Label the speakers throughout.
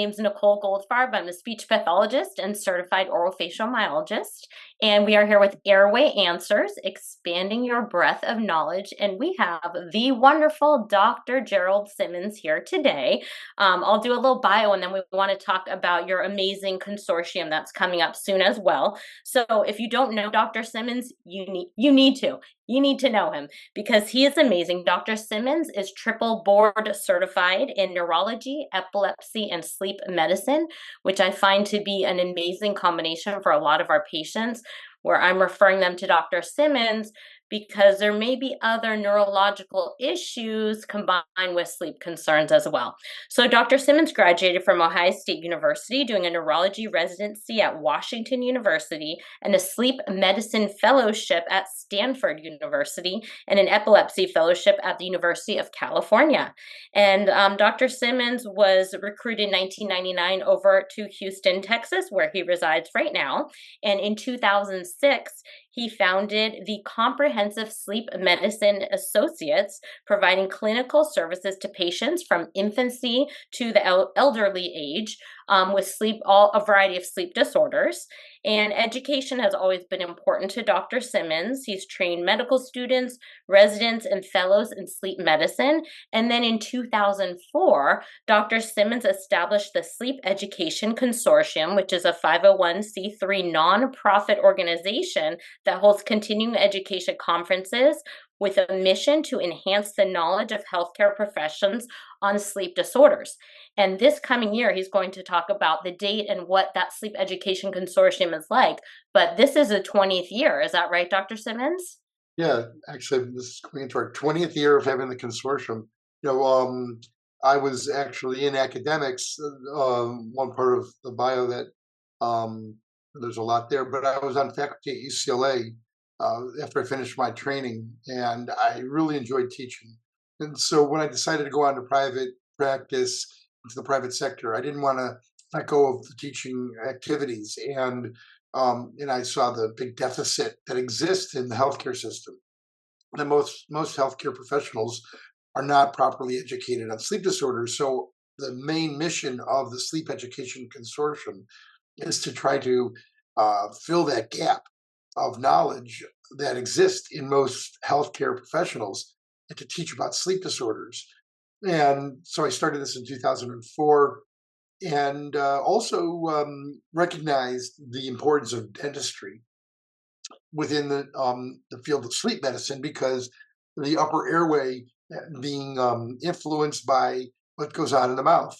Speaker 1: name's Nicole Goldfarb. I'm a speech pathologist and certified orofacial myologist. And we are here with Airway Answers, expanding your breadth of knowledge. And we have the wonderful Dr. Jerald Simmons here today. I'll do a little bio and then we want to talk about your amazing consortium that's coming up soon as well. So if you don't know Dr. Simmons, you need to. You need to know him because he is amazing. Dr. Simmons is triple board certified in neurology, epilepsy, and sleep medicine, which I find to be an amazing combination for a lot of our patients, where I'm referring them to Dr. Simmons because there may be other neurological issues combined with sleep concerns as well. So Dr. Simmons graduated from Ohio State University doing a neurology residency at Washington University and a sleep medicine fellowship at Stanford University and an epilepsy fellowship at the University of California. And Dr. Simmons was recruited in 1999 over to Houston, Texas, where he resides right now. And in 2006, he founded the Comprehensive Sleep Medicine Associates, providing clinical services to patients from infancy to the elderly age with a variety of sleep disorders. And education has always been important to Dr. Simmons. He's trained medical students, residents, and fellows in sleep medicine. And then in 2004, Dr. Simmons established the Sleep Education Consortium, which is a 501c3 nonprofit organization that holds continuing education conferences with a mission to enhance the knowledge of healthcare professions on sleep disorders. And this coming year, he's going to talk about the date and what that sleep education consortium is like. But this is the 20th year. Is that right, Dr. Simmons?
Speaker 2: Yeah, actually, this is going into our 20th year of having the consortium. I was actually in academics, one part of the bio that there's a lot there, but I was on faculty at UCLA after I finished my training, and I really enjoyed teaching. And so when I decided to go on to private practice, into the private sector, I didn't want to let go of the teaching activities. And I saw the big deficit that exists in the healthcare system. That most healthcare professionals are not properly educated on sleep disorders. So the main mission of the Sleep Education Consortium is to try to fill that gap of knowledge that exists in most healthcare professionals and to teach about sleep disorders. And so I started this in 2004 and also recognized the importance of dentistry within the field of sleep medicine, because the upper airway being influenced by what goes on in the mouth.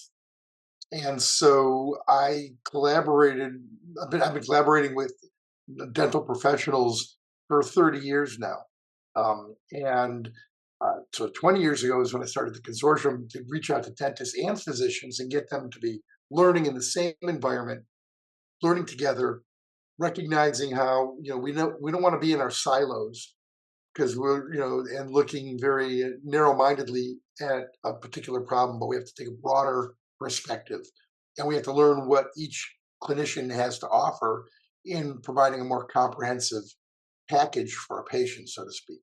Speaker 2: And so I've been collaborating with dental professionals for 30 years now. So 20 years ago is when I started the consortium to reach out to dentists and physicians and get them to be learning in the same environment, learning together, recognizing how we don't want to be in our silos, because we're and looking very narrow-mindedly at a particular problem, but we have to take a broader perspective, and we have to learn what each clinician has to offer in providing a more comprehensive package for a patient, so to speak.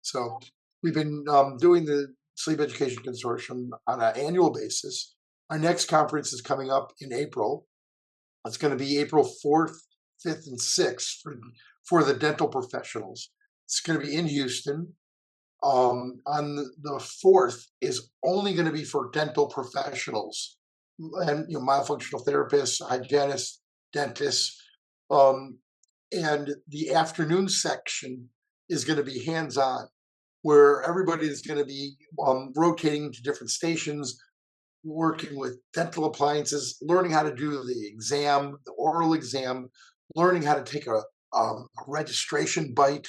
Speaker 2: So we've been doing the Sleep Education Consortium on an annual basis. Our next conference is coming up in April. It's going to be April 4th, 5th, and 6th for the dental professionals. It's going to be in Houston. On the 4th is only going to be for dental professionals and myofunctional therapists, hygienists, dentists. And the afternoon section is going to be hands-on, where everybody is going to be rotating to different stations, working with dental appliances, learning how to do the exam, the oral exam, learning how to take a registration bite,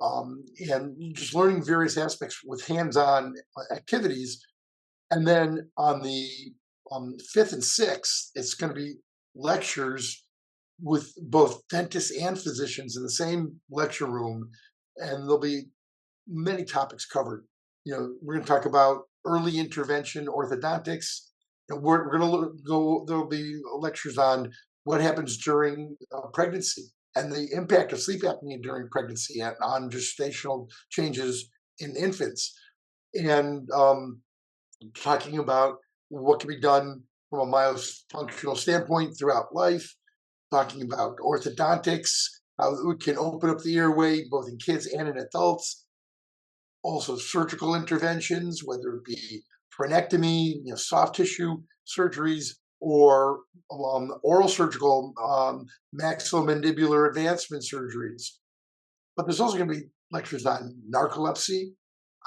Speaker 2: and just learning various aspects with hands-on activities. And then on the 5th and 6th, it's going to be lectures with both dentists and physicians in the same lecture room, and there'll be many topics covered. We're going to talk about early intervention orthodontics, and we're going to go. There'll be lectures on what happens during pregnancy and the impact of sleep apnea during pregnancy and on gestational changes in infants, and talking about what can be done from a myofunctional standpoint throughout life, talking about orthodontics, how it can open up the airway both in kids and in adults. Also, surgical interventions, whether it be frenectomy, soft tissue surgeries, or oral surgical maxillomandibular advancement surgeries. But there's also going to be lectures on narcolepsy,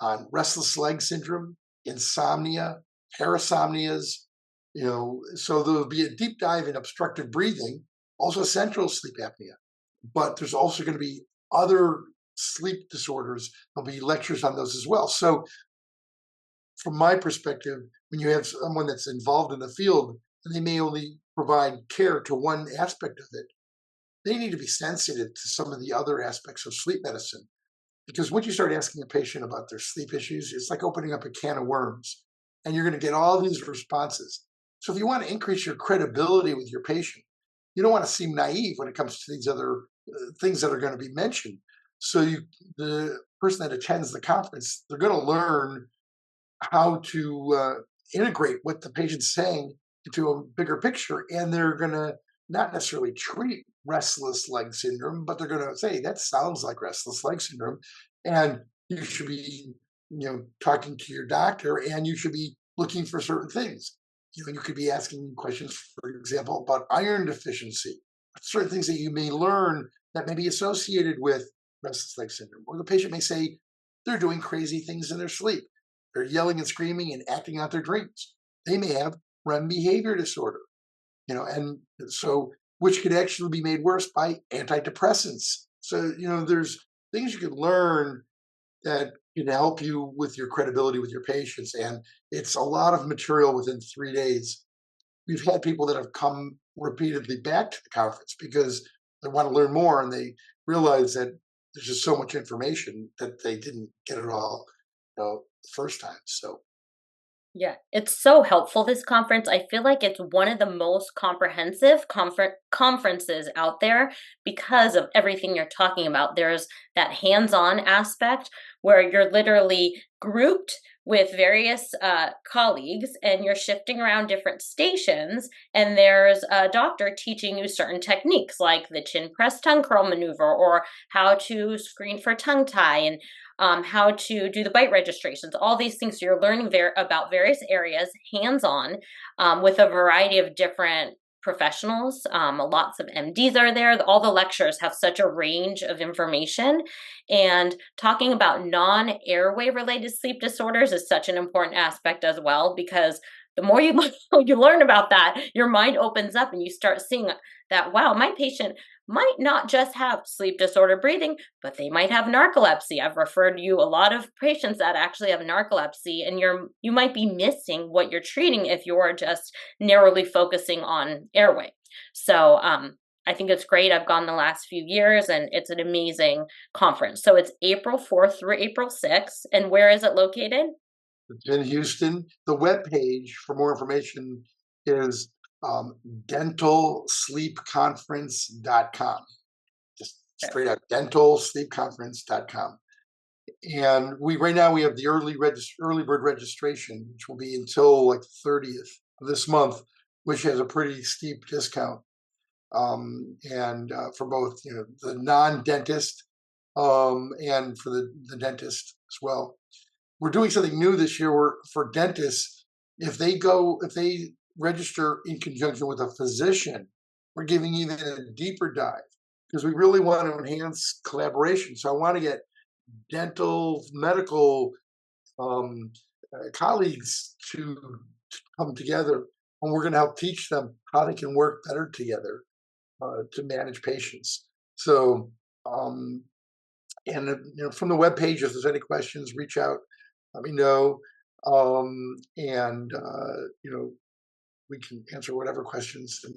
Speaker 2: on restless leg syndrome, insomnia, parasomnias. So there'll be a deep dive in obstructive breathing, also central sleep apnea. But there's also going to be other sleep disorders. There'll be lectures on those as well. So, from my perspective, when you have someone that's involved in the field and they may only provide care to one aspect of it, they need to be sensitive to some of the other aspects of sleep medicine. Because once you start asking a patient about their sleep issues, it's like opening up a can of worms and you're going to get all these responses. So, if you want to increase your credibility with your patient, you don't want to seem naive when it comes to these other things that are going to be mentioned. So, the person that attends the conference, they're going to learn how to integrate what the patient's saying into a bigger picture, and they're going to not necessarily treat restless leg syndrome, but they're going to say that sounds like restless leg syndrome, and you should be, talking to your doctor, and you should be looking for certain things. You could be asking questions, for example, about iron deficiency, certain things that you may learn that may be associated with restless leg syndrome, or the patient may say they're doing crazy things in their sleep. They're yelling and screaming and acting out their dreams. They may have REM behavior disorder, and so which could actually be made worse by antidepressants. So, there's things you can learn that can help you with your credibility with your patients. And it's a lot of material within 3 days. We've had people that have come repeatedly back to the conference because they want to learn more and they realize that there's just so much information that they didn't get it all, the first time. So
Speaker 1: Yeah, it's so helpful, this conference. I feel like it's one of the most comprehensive conferences out there because of everything you're talking about. There's that hands-on aspect where you're literally grouped with various colleagues and you're shifting around different stations, and there's a doctor teaching you certain techniques like the chin press tongue curl maneuver, or how to screen for tongue tie, and how to do the bite registrations, all these things. So you're learning about various areas hands-on, with a variety of different professionals. Lots of MDs are there. All the lectures have such a range of information. And talking about non-airway related sleep disorders is such an important aspect as well, because the more you you learn about that, your mind opens up and you start seeing that, wow, my patient might not just have sleep disorder breathing, but they might have narcolepsy. I've referred you a lot of patients that actually have narcolepsy, and you might be missing what you're treating if you're just narrowly focusing on airway. So I think it's great. I've gone the last few years, and it's an amazing conference. So it's April 4th through April 6th. And where is it located?
Speaker 2: it's in Houston. The web page for more information is dentalsleepconference.com. Just straight out dentalsleepconference.com. And right now we have the early bird registration, which will be until like the 30th of this month, which has a pretty steep discount. And for both, the non-dentist and for the dentist as well. We're doing something new this year where for dentists, if they register in conjunction with a physician, we're giving even a deeper dive because we really want to enhance collaboration. So I want to get dental medical colleagues to come together, and we're going to help teach them how they can work better together to manage patients. So, and from the web page, if there's any questions, reach out, let me know, and we can answer whatever questions. And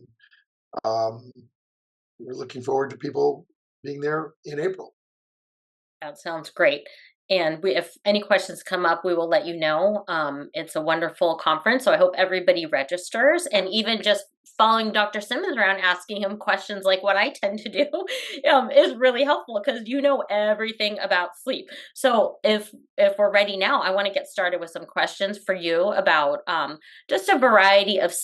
Speaker 2: we're looking forward to people being there in April.
Speaker 1: That sounds great. And if any questions come up, we will let you know. It's a wonderful conference, so I hope everybody registers, and even just following Dr. Simmons around, asking him questions like what I tend to do, is really helpful because you know everything about sleep. So if we're ready now, I want to get started with some questions for you about just a variety of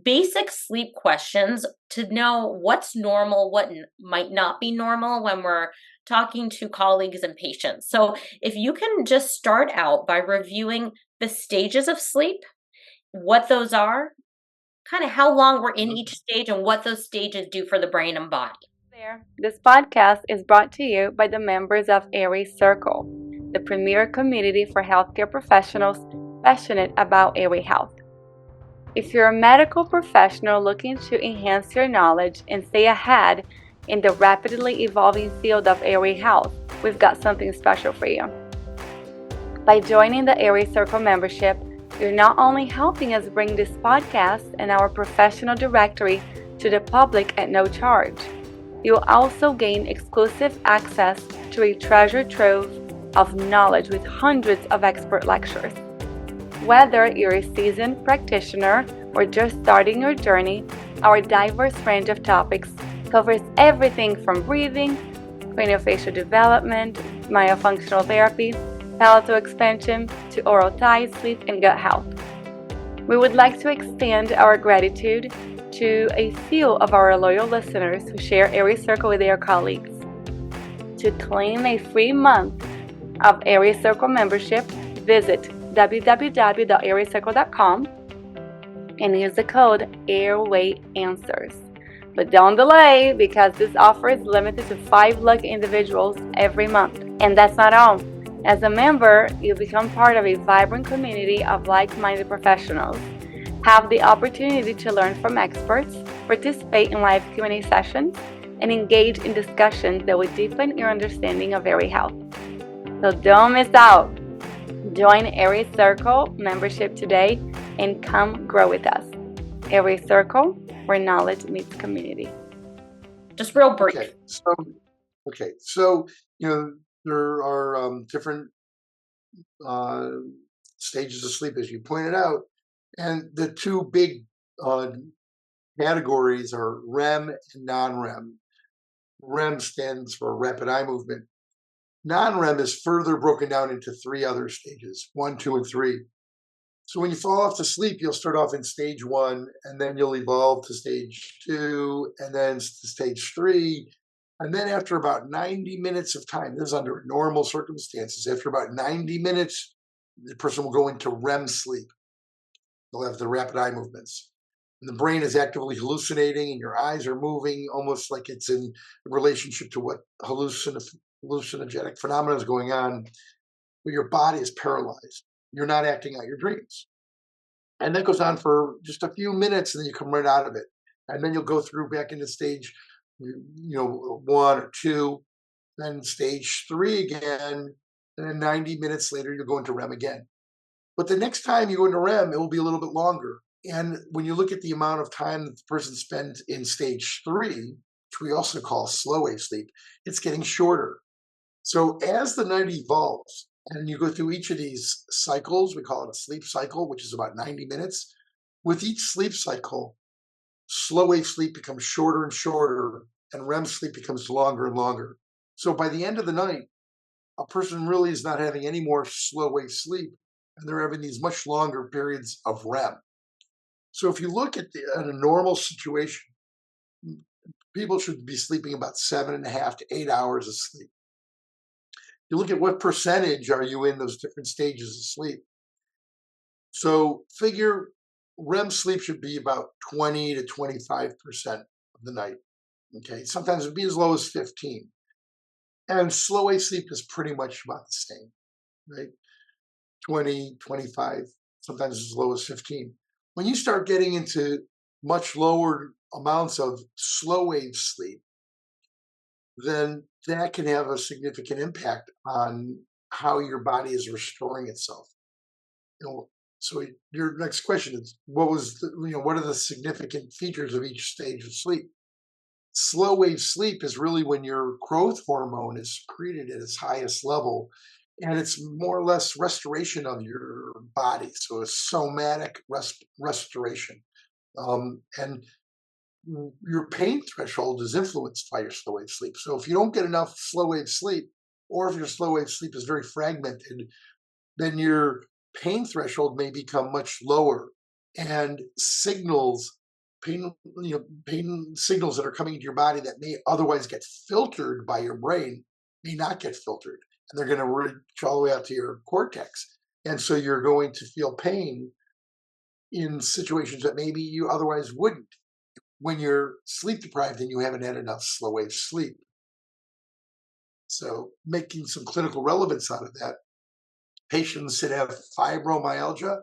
Speaker 1: basic sleep questions to know what's normal, what might not be normal when we're talking to colleagues and patients. So if you can just start out by reviewing the stages of sleep, what those are, kind of how long we're in each
Speaker 2: Mhm.
Speaker 1: stage, and what those stages do for the brain and body.
Speaker 3: There. This podcast is brought to you by the members of Airway Circle, the premier community for healthcare professionals passionate about airway health. If you're a medical professional looking to enhance your knowledge and stay ahead in the rapidly evolving field of airway health, we've got something special for you. By joining the Airway Circle membership, you're not only helping us bring this podcast and our professional directory to the public at no charge, you'll also gain exclusive access to a treasure trove of knowledge with hundreds of expert lectures. Whether you're a seasoned practitioner or just starting your journey, our diverse range of topics covers everything from breathing, craniofacial development, myofunctional therapy, palatal expansion, to oral ties, sleep, and gut health. We would like to extend our gratitude to a few of our loyal listeners who share Airway Circle with their colleagues. To claim a free month of Airway Circle membership, visit www.airwaycircle.com and use the code AirwayAnswers. But don't delay, because this offer is limited to 5 lucky individuals every month. And that's not all. As a member, you become part of a vibrant community of like-minded professionals, have the opportunity to learn from experts, participate in live Q&A sessions, and engage in discussions that will deepen your understanding of airway health. So don't miss out. Join Airway Circle membership today and come grow with us. Airway Circle, where knowledge meets community.
Speaker 1: Just real brief.
Speaker 2: So there are different stages of sleep, as you pointed out, and the two big categories are REM and non-REM. REM stands for rapid eye movement. Non-REM is further broken down into 3 other stages, 1, 2, and 3. So when you fall off to sleep, you'll start off in stage 1, and then you'll evolve to stage 2, and then to stage 3. And then after about 90 minutes of time, this is under normal circumstances, after about 90 minutes, the person will go into REM sleep. They'll have the rapid eye movements. And the brain is actively hallucinating, and your eyes are moving almost like it's in relationship to what hallucinogenic phenomena is going on, but your body is paralyzed. You're not acting out your dreams. And that goes on for just a few minutes, and then you come right out of it. And then you'll go through back into stage 1 or 2, then stage 3 again, and then 90 minutes later, you'll go into REM again. But the next time you go into REM, it will be a little bit longer. And when you look at the amount of time that the person spent in stage 3, which we also call slow wave sleep, it's getting shorter. So as the night evolves, and you go through each of these cycles, we call it a sleep cycle, which is about 90 minutes. With each sleep cycle, slow wave sleep becomes shorter and shorter, and REM sleep becomes longer and longer. So by the end of the night, a person really is not having any more slow wave sleep, and they're having these much longer periods of REM. So if you look at a normal situation, people should be sleeping about 7.5 to 8 hours of sleep. You look at what percentage are you in those different stages of sleep. So figure REM sleep should be about 20 to 25% of the night. Okay, sometimes it'd be as low as 15. And slow wave sleep is pretty much about the same, right? 20, 25, sometimes as low as 15. When you start getting into much lower amounts of slow wave sleep, then that can have a significant impact on how your body is restoring itself. So your next question is, what are the significant features of each stage of sleep? Slow wave sleep is really when your growth hormone is secreted at its highest level, and it's more or less restoration of your body. So a somatic restoration. And your pain threshold is influenced by your slow wave sleep. So if you don't get enough slow wave sleep, or if your slow wave sleep is very fragmented, then your pain threshold may become much lower, and pain signals that are coming into your body that may otherwise get filtered by your brain may not get filtered, and they're going to reach all the way out to your cortex. And so you're going to feel pain in situations that maybe you otherwise wouldn't when you're sleep deprived and you haven't had enough slow wave sleep. So making some clinical relevance out of that, patients that have fibromyalgia,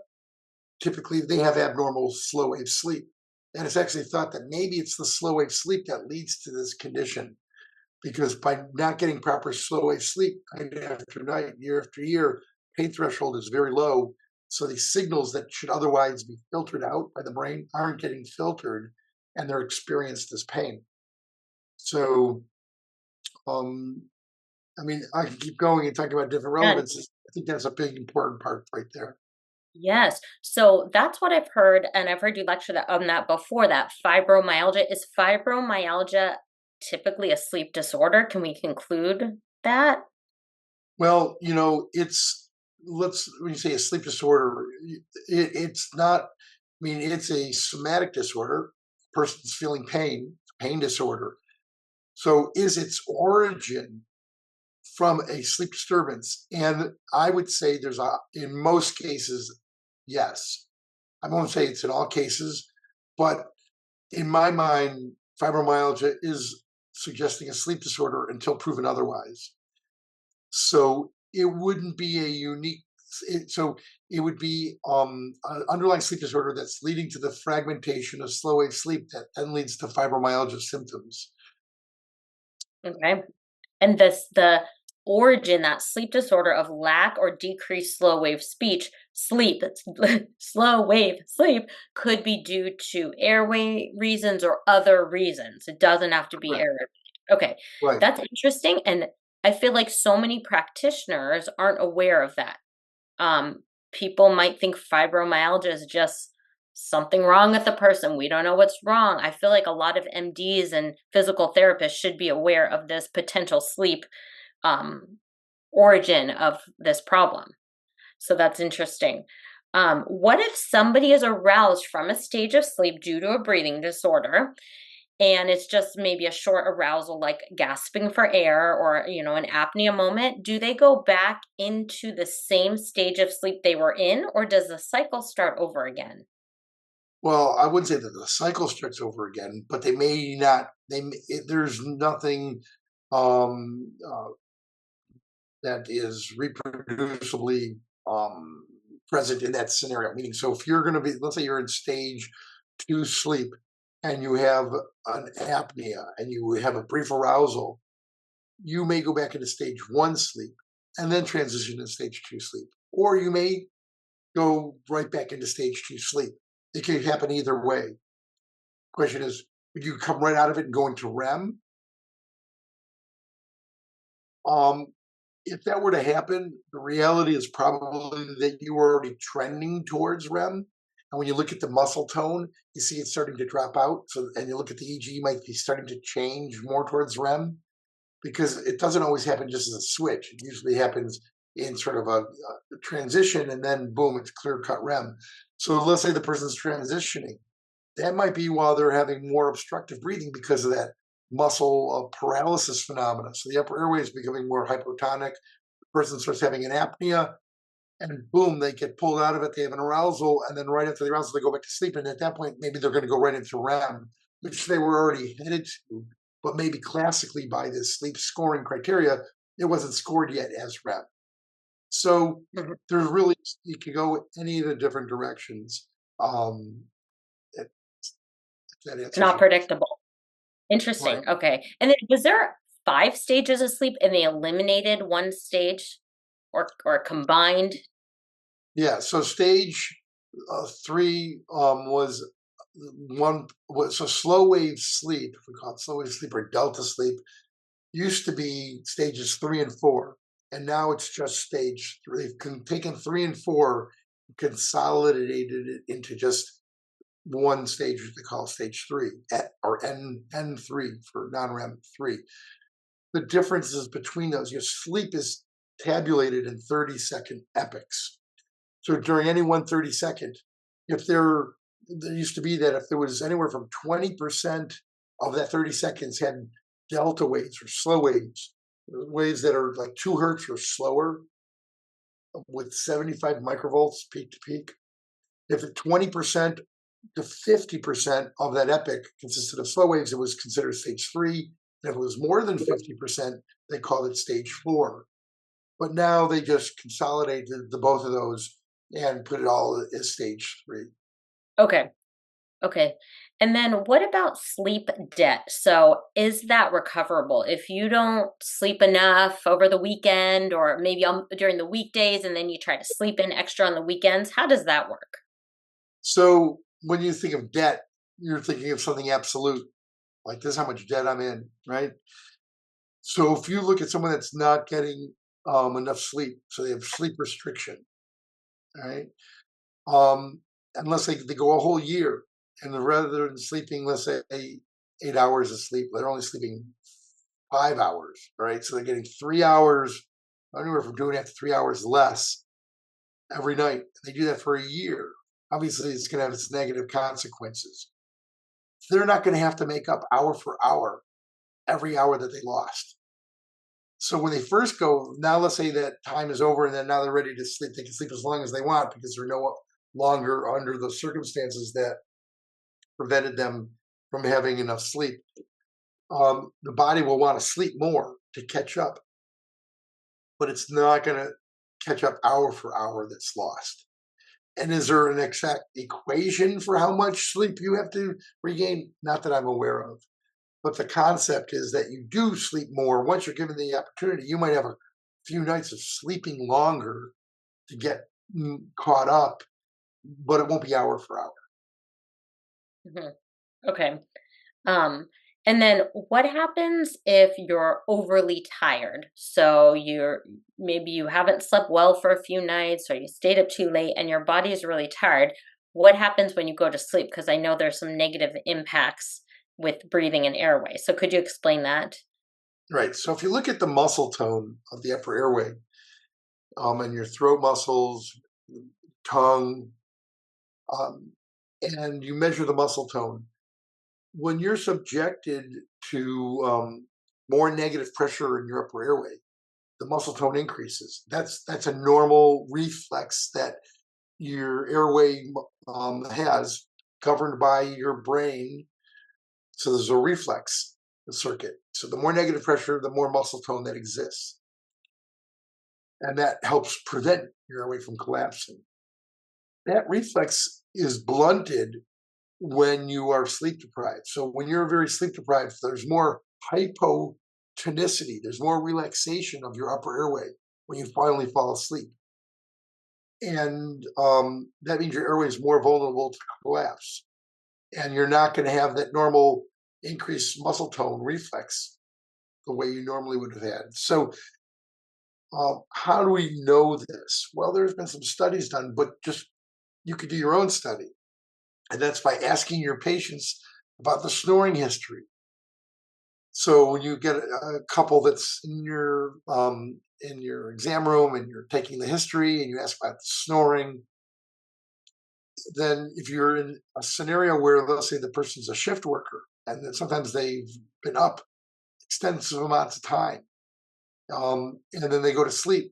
Speaker 2: typically they have abnormal slow wave sleep. And it's actually thought that maybe it's the slow wave sleep that leads to this condition, because by not getting proper slow wave sleep night after night, year after year, pain threshold is very low. So these signals that should otherwise be filtered out by the brain aren't getting filtered, and they're experienced as pain. So, I mean, I can keep going and talk about different
Speaker 1: Yeah.
Speaker 2: relevances. I think that's a big important part right there.
Speaker 1: Yes. So that's what I've heard, and I've heard you lecture on that before. That fibromyalgia, is fibromyalgia typically a sleep disorder? Can we conclude that?
Speaker 2: Well, when you say a sleep disorder, it's not, I mean, it's a somatic disorder. Person's feeling pain disorder. So is its origin from a sleep disturbance? And I would say in most cases, yes. I won't say it's in all cases, but in my mind, fibromyalgia is suggesting a sleep disorder until proven otherwise. So it wouldn't be a unique. So it would be an underlying sleep disorder that's leading to the fragmentation of slow wave sleep that then leads to fibromyalgia symptoms.
Speaker 1: Okay. And the origin, that sleep disorder of lack or decreased slow wave sleep could be due to airway reasons or other reasons. It doesn't have to be
Speaker 2: Correct.
Speaker 1: airway. Okay.
Speaker 2: Right.
Speaker 1: That's interesting. And I feel like so many practitioners aren't aware of that. People might think fibromyalgia is just something wrong with the person. We don't know what's wrong. I feel like a lot of MDs and physical therapists should be aware of this potential sleep um, origin of this problem. So that's interesting. What if somebody is aroused from a stage of sleep due to a breathing disorder, and it's just maybe a short arousal, like gasping for air or, an apnea moment? Do they go back into the same stage of sleep they were in, or does the cycle start over again?
Speaker 2: Well, I wouldn't say that the cycle starts over again, but they may not. There's nothing that is reproducibly present in that scenario. Meaning, so if you're going to be, let's say you're in stage 2 sleep and you have an apnea and you have a brief arousal, you may go back into stage 1 sleep and then transition to stage 2 sleep, or you may go right back into stage 2 sleep. It can happen either way. Question is, would you come right out of it and go into REM? Um, if that were to happen, the reality is probably that you were already trending towards REM. And when you look at the muscle tone, you see it's starting to drop out. So, and you look at the EG, you might be starting to change more towards REM, because it doesn't always happen just as a switch. It usually happens in sort of a transition, and then boom, it's clear cut REM. So let's say the person's transitioning. That might be while they're having more obstructive breathing because of that muscle paralysis phenomena. So the upper airway is becoming more hypotonic. The person starts having an apnea, and boom, they get pulled out of it. They have an arousal, and then right after the arousal, they go back to sleep. And at that point, maybe they're going to go right into REM, which they were already headed to, but maybe classically by this sleep scoring criteria, it wasn't scored yet as REM. So
Speaker 1: Mhm.
Speaker 2: there's really, you could go any of the different directions. If that
Speaker 1: It's
Speaker 2: answers
Speaker 1: not
Speaker 2: your question.
Speaker 1: predictable.
Speaker 2: Right.
Speaker 1: Interesting. Okay. And then was there 5 stages of sleep and they eliminated one stage, or combined?
Speaker 2: Yeah. So stage 3 was so slow wave sleep. We call it slow wave sleep or delta sleep. Used to be stages 3 and 4. and now it's just stage 3. They've taken 3 and 4, consolidated it into just one stage, which they call stage 3, or N3 for non-REM 3. The differences between those, your sleep is tabulated in 30-second epochs. So during any one 30-second, if there used to be that if there was anywhere from 20% of that 30 seconds had delta waves or slow waves, waves that are like 2 hertz or slower with 75 microvolts peak to peak. If 20% to 50% of that epoch consisted of slow waves, it was considered stage 3. And if it was more than 50%, they called it stage 4. But now they just consolidated the both of those and put it all as stage 3.
Speaker 1: Okay. Okay. And then what about sleep debt? So is that recoverable? If you don't sleep enough over the weekend or maybe during the weekdays and then you try to sleep in extra on the weekends, how does that work?
Speaker 2: So when you think of debt, you're thinking of something absolute, like this is how much debt I'm in, right? So if you look at someone that's not getting enough sleep, so they have sleep restriction, right? Unless they go a whole year, and rather than sleeping, let's say 8 hours of sleep, they're only sleeping 5 hours, right? So they're getting 3 hours, anywhere from 2.5 to 3 hours less every night. They do that for a year. Obviously, it's going to have its negative consequences. They're not going to have to make up hour for hour every hour that they lost. So when they first go, now let's say that time is over and then now they're ready to sleep. They can sleep as long as they want because they're no longer under the circumstances that prevented them from having enough sleep. The body will want to sleep more to catch up, but it's not going to catch up hour for hour that's lost. And is there an exact equation for how much sleep you have to regain? Not that I'm aware of. But the concept is that you do sleep more. Once you're given the opportunity, you might have a few nights of sleeping longer to get caught up, but it won't be hour for hour.
Speaker 1: Mm-hmm. Okay. And then what happens if you're overly tired? So maybe you haven't slept well for a few nights or you stayed up too late and your body is really tired. What happens when you go to sleep? Because I know there's some negative impacts with breathing and airway. So could you explain that?
Speaker 2: Right. So if you look at the muscle tone of the upper airway, and your throat muscles, tongue, and you measure the muscle tone, when you're subjected to more negative pressure in your upper airway, the muscle tone increases. That's a normal reflex that your airway has, governed by your brain. So there's a reflex circuit. So the more negative pressure, the more muscle tone that exists. And that helps prevent your airway from collapsing. That reflex is blunted when you are sleep deprived. So when you're very sleep deprived, there's more hypotonicity, there's more relaxation of your upper airway when you finally fall asleep. And that means your airway is more vulnerable to collapse. And you're not going to have that normal increased muscle tone reflex the way you normally would have had. So how do we know this? Well, there's been some studies done, but just you could do your own study. And that's by asking your patients about the snoring history. So when you get a couple that's in your exam room and you're taking the history and you ask about the snoring, then if you're in a scenario where, let's say, the person's a shift worker and then sometimes they've been up extensive amounts of time, and then they go to sleep,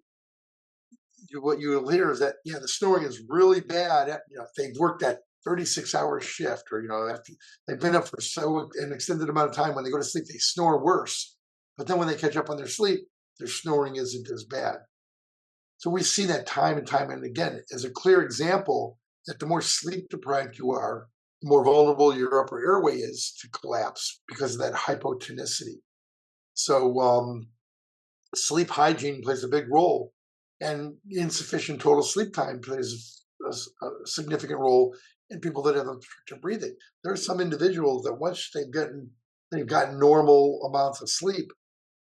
Speaker 2: what you will hear is that, yeah, the snoring is really bad. If they've worked that 36-hour shift, or after they've been up for so an extended amount of time, when they go to sleep, they snore worse. But then when they catch up on their sleep, their snoring isn't as bad. So we see that time and time and again as a clear example that the more sleep deprived you are, the more vulnerable your upper airway is to collapse because of that hypotonicity. So sleep hygiene plays a big role, and insufficient total sleep time plays a significant role in people that have obstructive breathing. There are some individuals that once they've gotten normal amounts of sleep,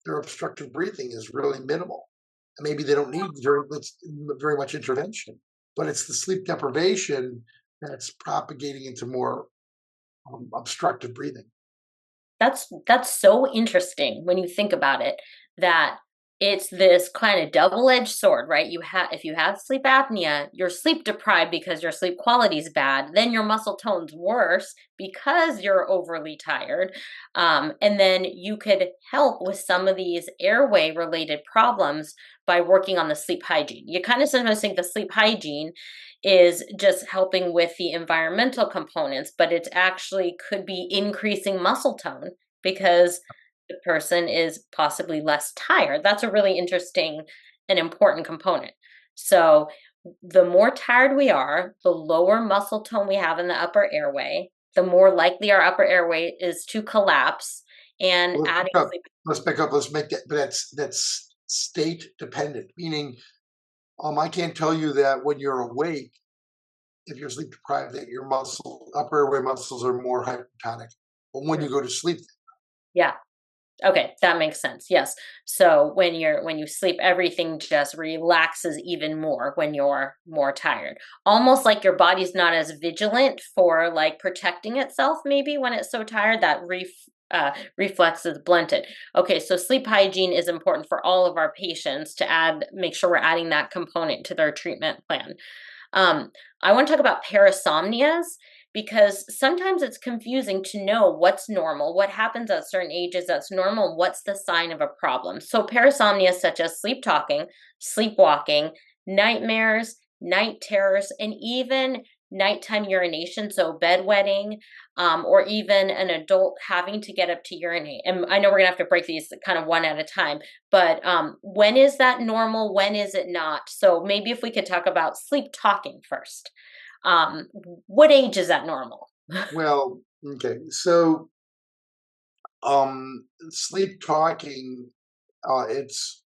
Speaker 2: their obstructive breathing is really minimal. maybe they don't need very much intervention, but it's the sleep deprivation that's propagating into more obstructive breathing.
Speaker 1: That's so interesting when you think about it, that it's this kind of double-edged sword, right? If you have sleep apnea, you're sleep deprived because your sleep quality is bad. Then your muscle tone's worse because you're overly tired. And then you could help with some of these airway related problems by working on the sleep hygiene. You kind of sometimes think the sleep hygiene is just helping with the environmental components, but it actually could be increasing muscle tone because the person is possibly less tired. That's a really interesting and important component. So, the more tired we are, the lower muscle tone we have in the upper airway, the more likely our upper airway is to collapse. And
Speaker 2: Well,
Speaker 1: adding sleep.
Speaker 2: let's pick up. Let's make that. But that's state dependent. Meaning, I can't tell you that when you're awake, if you're sleep deprived, that your upper airway muscles are more hypertonic. But when you go to sleep,
Speaker 1: Yeah. Okay, that makes sense. Yes. So when you sleep, everything just relaxes even more when you're more tired. Almost like your body's not as vigilant for like protecting itself maybe when it's so tired, that reflex is blunted. Okay, so sleep hygiene is important for all of our patients to make sure we're adding that component to their treatment plan. I want to talk about parasomnias because sometimes it's confusing to know what's normal, what happens at certain ages that's normal, and what's the sign of a problem. So, parasomnia such as sleep talking, sleepwalking, nightmares, night terrors, and even nighttime urination, so bedwetting, or even an adult having to get up to urinate. And I know we're gonna have to break these kind of one at a time, but when is that normal? When is it not? So maybe if we could talk about sleep talking first. Um, what age is that normal?
Speaker 2: well, okay. So, sleep talking, it's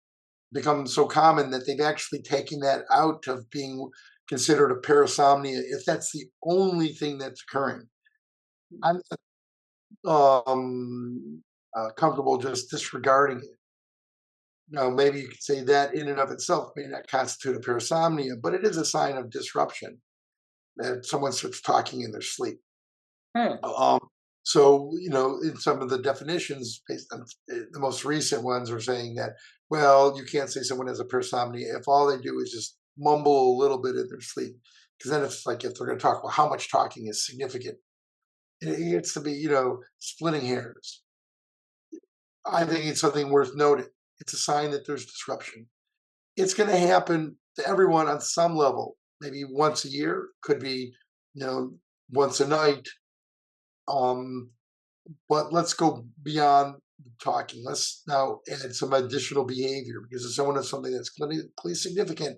Speaker 2: become so common that they've actually taken that out of being considered a parasomnia if that's the only thing that's occurring. I'm comfortable just disregarding it. Now, maybe you could say that in and of itself may not constitute a parasomnia, but it is a sign of disruption that someone starts talking in their sleep.
Speaker 1: Hmm.
Speaker 2: Um, so, in some of the definitions, based on the most recent ones, are saying that, well, you can't say someone has a parasomnia if all they do is just mumble a little bit in their sleep. Because then it's like if they're going to talk, well, how much talking is significant? It gets to be, splitting hairs. I think it's something worth noting. It's a sign that there's disruption. It's going to happen to everyone on some level, maybe once a year, could be, once a night. Um, but let's go beyond talking. Let's now add some additional behavior because if someone has something that's clinically significant,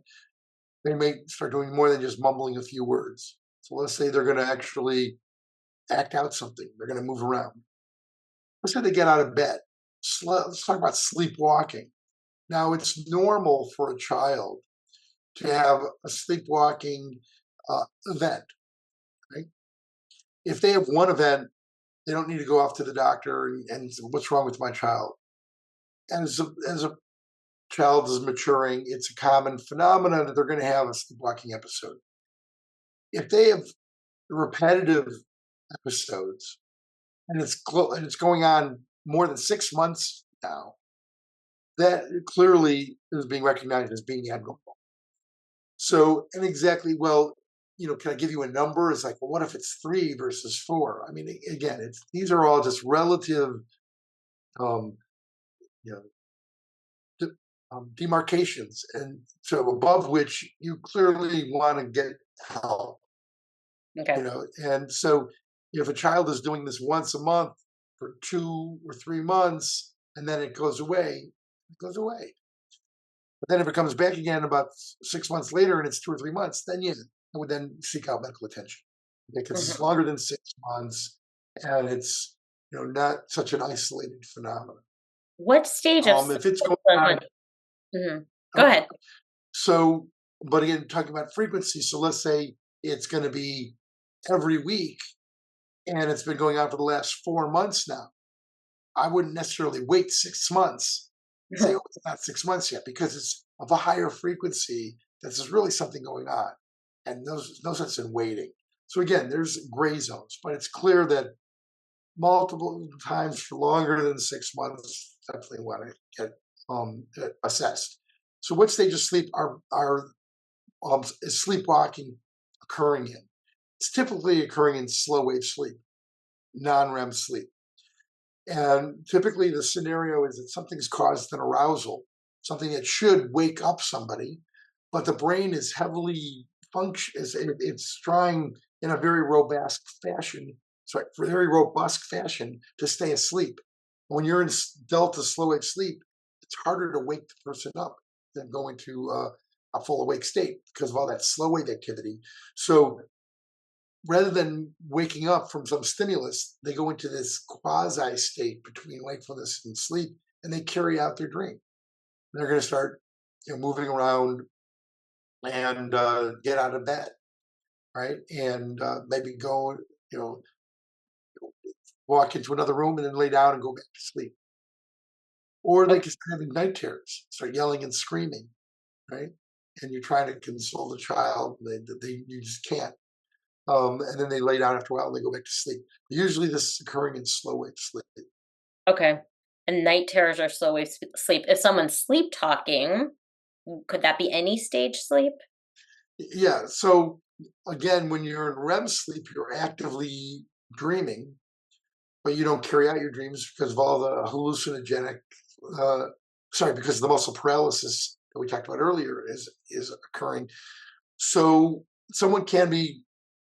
Speaker 2: they may start doing more than just mumbling a few words. So let's say they're going to actually act out something. They're going to move around. Let's say they get out of bed. Let's talk about sleepwalking. Now, it's normal for a child to have a sleepwalking event. Right? If they have one event, they don't need to go off to the doctor and say, what's wrong with my child? As a child is maturing, it's a common phenomenon that they're going to have a sleepwalking episode. If they have repetitive episodes and it's going on more than 6 months now, that clearly is being recognized as being abnormal. So, and exactly, well, can I give you a number? It's like, well, what if it's 3 versus 4? I mean, again, these are all just relative, um, you know, demarcations, and so above which you clearly want to get help.
Speaker 1: Okay.
Speaker 2: And so if a child is doing this once a month for 2 or 3 months, and then it goes away, it goes away. But then if it comes back again about 6 months later and it's 2 or 3 months, then I would then seek out medical attention because it's
Speaker 1: Mhm.
Speaker 2: longer than 6 months and it's not such an isolated phenomenon.
Speaker 1: What stage of
Speaker 2: If it's going on,
Speaker 1: Mhm. Go
Speaker 2: okay.
Speaker 1: ahead.
Speaker 2: So, but again, talking about frequency. So let's say it's going to be every week, and it's been going on for the last 4 months now. I wouldn't necessarily wait 6 months and say, "Oh, it's not 6 months yet," because it's of a higher frequency, that there's really something going on. And no sense in waiting. So again, there's gray zones, but it's clear that multiple times for longer than 6 months, definitely want to get assessed. So what stage of sleep is sleepwalking occurring in? It's typically occurring in slow wave sleep, non-REM sleep. And typically the scenario is that something's caused an arousal, something that should wake up somebody, but the brain is heavily it's trying in a very robust fashion, to stay asleep. When you're in delta slow wave sleep, it's harder to wake the person up than go into a full awake state because of all that slow wave activity. So rather than waking up from some stimulus, they go into this quasi state between wakefulness and sleep, and they carry out their dream. And they're going to start, moving around and get out of bed, right? And maybe go, walk into another room and then lay down and go back to sleep. Or they can start having night terrors, start yelling and screaming, right? And you're trying to console the child, you just can't. And then they lay down after a while and they go back to sleep. Usually this is occurring in slow wave sleep.
Speaker 1: Okay. And night terrors are slow wave sleep. If someone's sleep talking, could that be any stage sleep?
Speaker 2: Yeah. So again, when you're in REM sleep, you're actively dreaming, but you don't carry out your dreams because of all the because of the muscle paralysis that we talked about earlier is occurring. So someone can be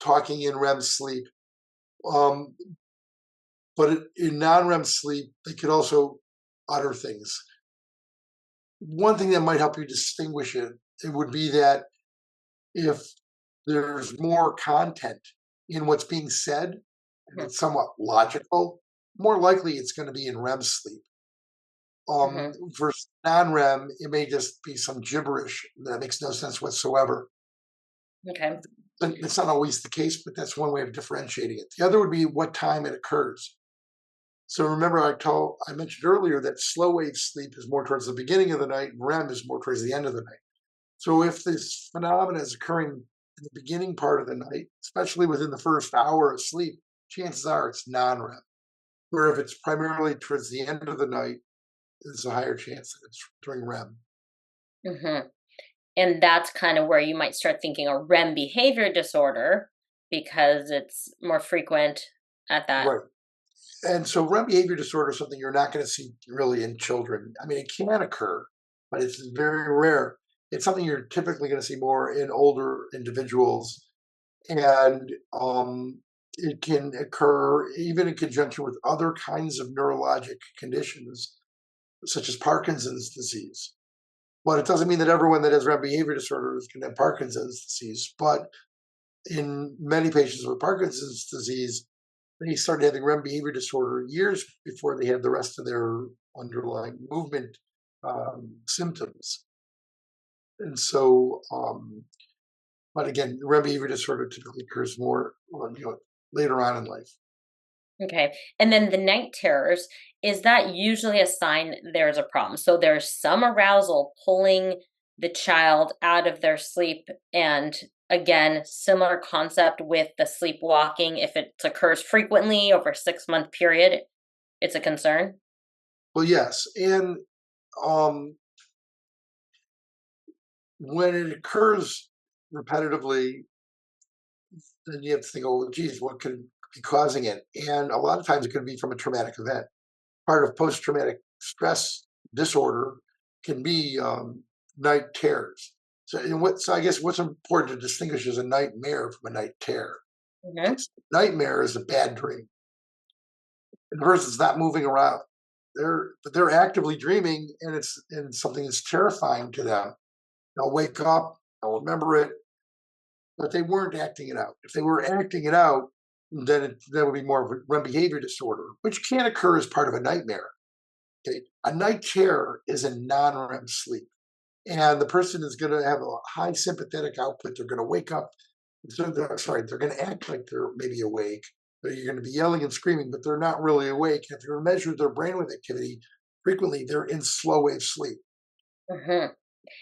Speaker 2: talking in REM sleep, but in non-REM sleep, they could also utter things. One thing that might help you distinguish it would be that if there's more content in what's being said, and it's somewhat logical, more likely it's going to be in REM sleep. For non-REM, it may just be some gibberish that makes no sense whatsoever.
Speaker 1: Okay.
Speaker 2: It's not always the case, but that's one way of differentiating it. The other would be what time it occurs. So remember, I mentioned earlier that slow wave sleep is more towards the beginning of the night, and REM is more towards the end of the night. So if this phenomenon is occurring in the beginning part of the night, especially within the first hour of sleep, chances are it's non-REM. Where if it's primarily towards the end of the night, there's a higher chance that it's during REM.
Speaker 1: And that's kind of where you might start thinking a REM behavior disorder because it's more frequent at that.
Speaker 2: Right. And so REM behavior disorder is something you're not going to see really in children. I mean, it can occur, but it's very rare. It's something you're typically going to see more in older individuals. And it can occur even in conjunction with other kinds of neurologic conditions, such as Parkinson's disease. But it doesn't mean that everyone that has REM behavior disorders can have Parkinson's disease. But in many patients with Parkinson's disease, they started having REM behavior disorder years before they had the rest of their underlying movement symptoms. And so, but again, REM behavior disorder typically occurs more, later on in life.
Speaker 1: Okay. And then the night terrors, is that usually a sign there's a problem? So there's some arousal pulling the child out of their sleep. And again, similar concept with the sleepwalking. If it occurs frequently over a 6-month period, it's a concern.
Speaker 2: Well, yes. And when it occurs repetitively, then you have to think, oh, geez, what could be causing it? And a lot of times it could be from a traumatic event. Part of post-traumatic stress disorder can be night terrors. So I guess what's important to distinguish is a nightmare from a night terror. Nightmare is a bad dream. And the person's not moving around. They're actively dreaming, and it's something that's terrifying to them. They'll wake up, they'll remember it, but they weren't acting it out. If they were acting it out, then that would be more of a REM behavior disorder, which can occur as part of a nightmare. Okay, a night terror is a non-REM sleep, and the person is going to have a high sympathetic output. They're going to wake up. They're going to act like they're maybe awake. But you're going to be yelling and screaming, but they're not really awake. If you measure their brainwave activity, frequently they're in slow wave sleep.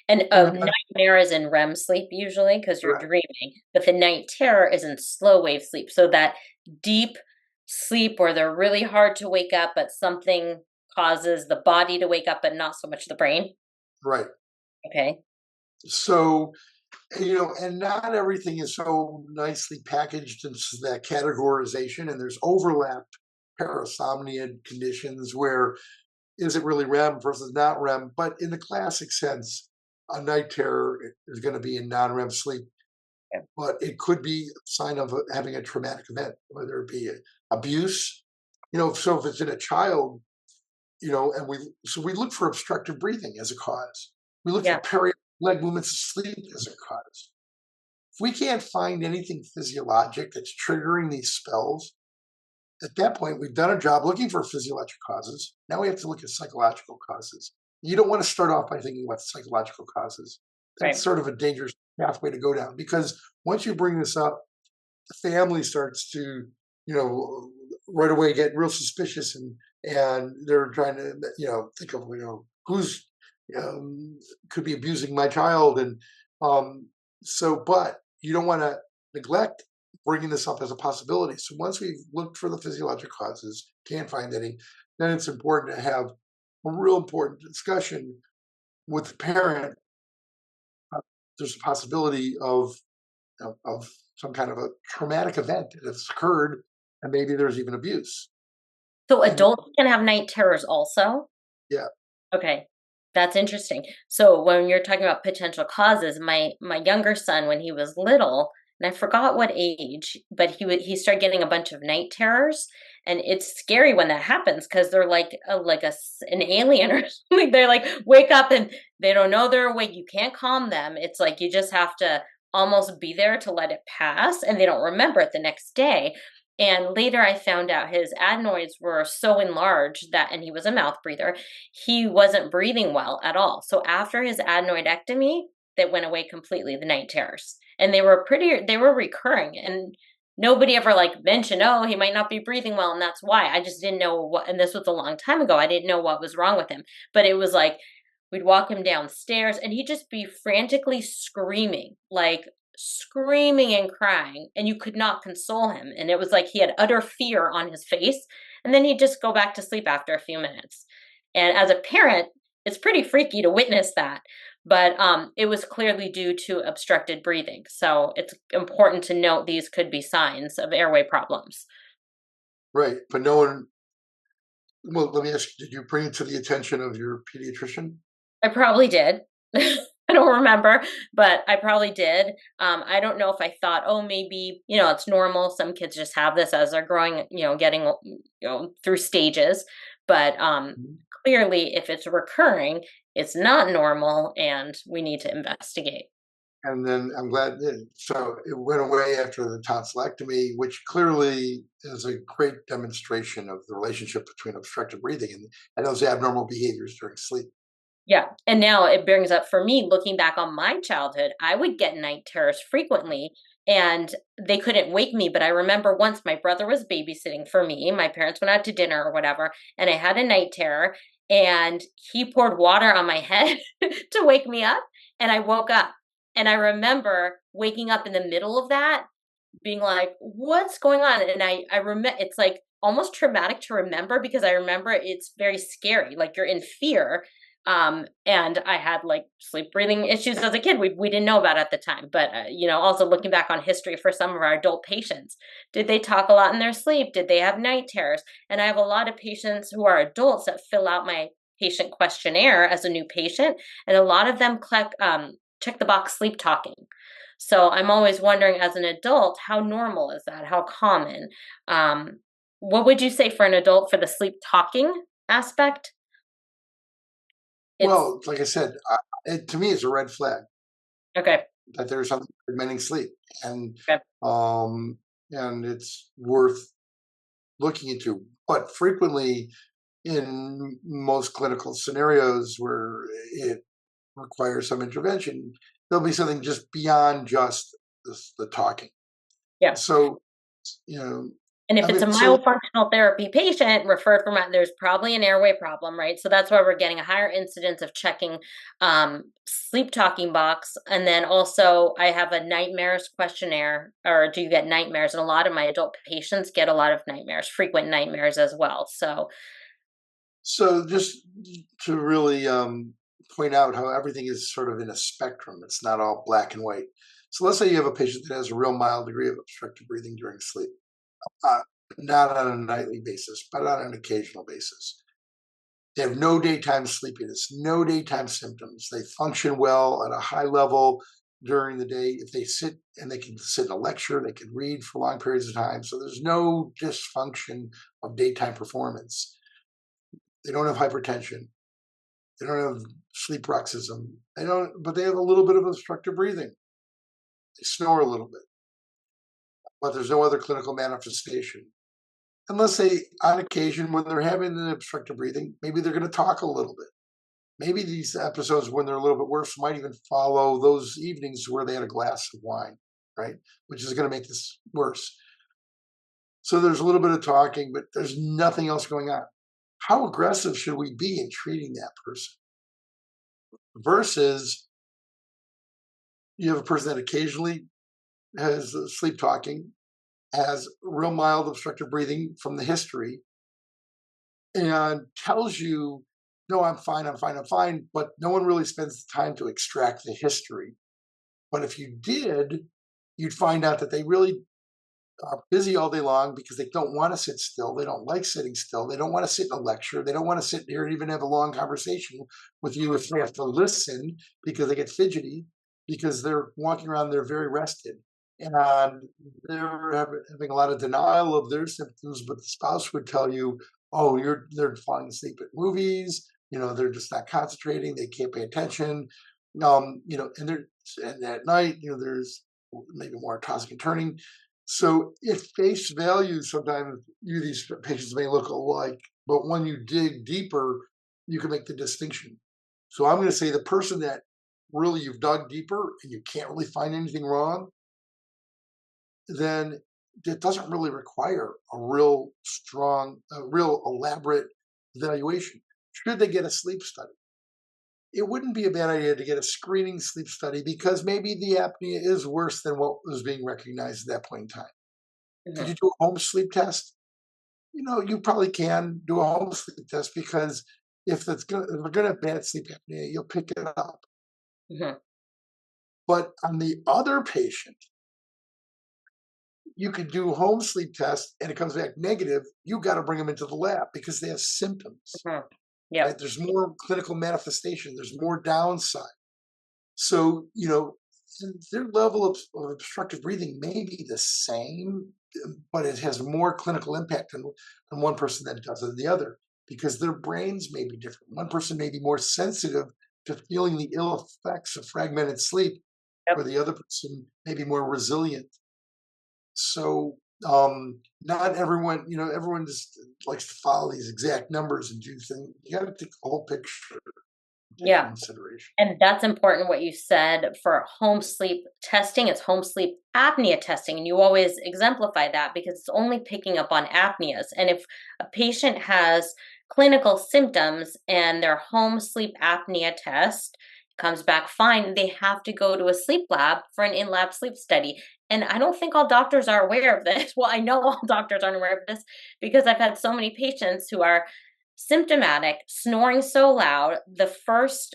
Speaker 1: And a
Speaker 2: And
Speaker 1: nightmare is in REM sleep usually because you're
Speaker 2: correct,
Speaker 1: dreaming, but the night terror is in slow wave sleep. So that deep sleep where they're really hard to wake up, but something causes the body to wake up, but not so much the brain.
Speaker 2: right.
Speaker 1: Okay.
Speaker 2: So, and not everything is so nicely packaged into that categorization, and there's overlapped parasomnia conditions where is it really REM versus not REM? But in the classic sense, a night terror is going to be in non-REM sleep,
Speaker 1: Yeah.
Speaker 2: but it could be a sign of having a traumatic event, whether it be abuse. So if it's in a child, and we look for obstructive breathing as a cause. We look for
Speaker 1: Yeah.
Speaker 2: periodic leg movements of sleep as a cause. If we can't find anything physiologic that's triggering these spells, at that point, we've done a job looking for physiological causes. Now we have to look at psychological causes. You don't want to start off by thinking about psychological causes. That's
Speaker 1: Right.
Speaker 2: sort of a dangerous pathway to go down because once you bring this up, the family starts to, right away get real suspicious and they're trying to, think of, who's could be abusing my child. And but you don't want to neglect bringing this up as a possibility. So once we've looked for the physiologic causes, can't find any, then it's important to have a real important discussion with the parent. There's a possibility of some kind of a traumatic event that has occurred, and maybe there's even abuse.
Speaker 1: So
Speaker 2: And
Speaker 1: adults can have night terrors also?
Speaker 2: yeah,
Speaker 1: Okay. That's interesting. So when you're talking about potential causes, my younger son, when he was little, and I forgot what age, but he started getting a bunch of night terrors, and it's scary when that happens because they're like an alien or something. They're like wake up and they don't know they're awake. You can't calm them. It's like you just have to almost be there to let it pass, and they don't remember it the next day. And later I found out his adenoids were so enlarged that, and he was a mouth breather, he wasn't breathing well at all. So after his adenoidectomy, that went away completely, the night terrors. And they were recurring. And nobody ever like mentioned, oh, he might not be breathing well. And that's why. I just didn't know what, and this was a long time ago. I didn't know what was wrong with him. But it was like, we'd walk him downstairs and he'd just be frantically screaming, like screaming and crying, and you could not console him. And it was like he had utter fear on his face. And then he'd just go back to sleep after a few minutes. And as a parent, it's pretty freaky to witness that. But it was clearly due to obstructed breathing. So it's important to note these could be signs of airway problems.
Speaker 2: right. But no one. Well, let me ask you: did you bring it to the attention of your pediatrician?
Speaker 1: I probably did. I don't remember, but I probably did. I don't know if I thought, oh, maybe, it's normal. Some kids just have this as they're growing, getting, through stages. But
Speaker 2: Mhm.
Speaker 1: clearly, if it's recurring, it's not normal and we need to investigate.
Speaker 2: And then I'm glad it did. So it went away after the tonsillectomy, which clearly is a great demonstration of the relationship between obstructive breathing and those abnormal behaviors during sleep.
Speaker 1: Yeah. And now it brings up for me, looking back on my childhood, I would get night terrors frequently and they couldn't wake me. But I remember once my brother was babysitting for me. My parents went out to dinner or whatever, and I had a night terror and he poured water on my head to wake me up. And I woke up. And I remember waking up in the middle of that, being like, what's going on? And I remember it's like almost traumatic to remember because I remember it's very scary. Like you're in fear. And I had like sleep breathing issues as a kid. We didn't know about at the time, but also looking back on history for some of our adult patients, did they talk a lot in their sleep? Did they have night terrors? And I have a lot of patients who are adults that fill out my patient questionnaire as a new patient, and a lot of them check the box sleep talking. So I'm always wondering, as an adult, how normal is that? How common? Um, what would you say for an adult for the sleep talking aspect? It's
Speaker 2: Well, like I said, to me, it's a red flag
Speaker 1: okay.
Speaker 2: that there's something preventing sleep, and
Speaker 1: Okay.
Speaker 2: um, and it's worth looking into. But frequently, in most clinical scenarios where it requires some intervention, there'll be something just beyond just the talking.
Speaker 1: Yeah.
Speaker 2: So, you know,
Speaker 1: And if
Speaker 2: I
Speaker 1: it's a
Speaker 2: mean, so
Speaker 1: myofunctional therapy patient referred from, there's probably an airway problem, right? So that's why we're getting a higher incidence of checking sleep talking box. And then also, I have a nightmares questionnaire, or do you get nightmares? And a lot of my adult patients get a lot of nightmares, frequent nightmares as well.
Speaker 2: so just to really point out how everything is sort of in a spectrum. It's not all black and white. So let's say you have a patient that has a real mild degree of obstructive breathing during sleep, uh, not on a nightly basis, but on an occasional basis. They have no daytime sleepiness, no daytime symptoms. They function well at a high level during the day. If they sit and they can sit in a lecture, they can read for long periods of time. So there's no dysfunction of daytime performance. They don't have hypertension. They don't have sleep bruxism. They don't, but they have a little bit of obstructive breathing. They snore a little bit, but there's no other clinical manifestation. Unless they, on occasion, when they're having the obstructive breathing, maybe they're going to talk a little bit. Maybe these episodes, when they're a little bit worse, might even follow those evenings where they had a glass of wine, right? Which is going to make this worse. So there's a little bit of talking, but there's nothing else going on. How aggressive should we be in treating that person? Versus you have a person that occasionally has sleep talking, has real mild obstructive breathing from the history, and tells you, no, I'm fine, I'm fine, I'm fine, but no one really spends the time to extract the history. But if you did, you'd find out that they really are busy all day long because they don't want to sit still. They don't like sitting still. They don't want to sit in a lecture. They don't want to sit here and even have a long conversation with you if they have to listen because they get fidgety because they're walking around, they're very rested. And they're having a lot of denial of their symptoms, but the spouse would tell you, oh, they're falling asleep at movies, they're just not concentrating, they can't pay attention. And at night, there's maybe more tossing and turning. So at face value, sometimes these patients may look alike, but when you dig deeper, you can make the distinction. So I'm going to say the person that really you've dug deeper and you can't really find anything wrong, then it doesn't really require a real strong, a real elaborate evaluation. Should they get a sleep study? It wouldn't be a bad idea to get a screening sleep study because maybe the apnea is worse than what was being recognized at that point in time. Could you do a home sleep test? You probably can do a home sleep test because if we're going to have bad sleep apnea, you'll pick it up.
Speaker 1: Mhm.
Speaker 2: But on the other patient, you could do a home sleep test and it comes back negative. You got to bring them into the lab because they have symptoms.
Speaker 1: Yeah.
Speaker 2: Right? There's more clinical manifestation. There's more downside. So, their level of obstructive breathing may be the same, but it has more clinical impact on one person than it does on the other because their brains may be different. One person may be more sensitive to feeling the ill effects of fragmented sleep,
Speaker 1: Yep.
Speaker 2: where the other person may be more resilient. So not everyone, everyone just likes to follow these exact numbers and do things. You got to take the whole picture into
Speaker 1: Yeah.
Speaker 2: consideration.
Speaker 1: And that's important what you said for home sleep testing. It's home sleep apnea testing. And you always exemplify that because it's only picking up on apneas. And if a patient has clinical symptoms and their home sleep apnea test comes back fine, they have to go to a sleep lab for an in lab sleep study. And I don't think all doctors are aware of this. Well, I know all doctors aren't aware of this because I've had so many patients who are symptomatic, snoring so loud. The first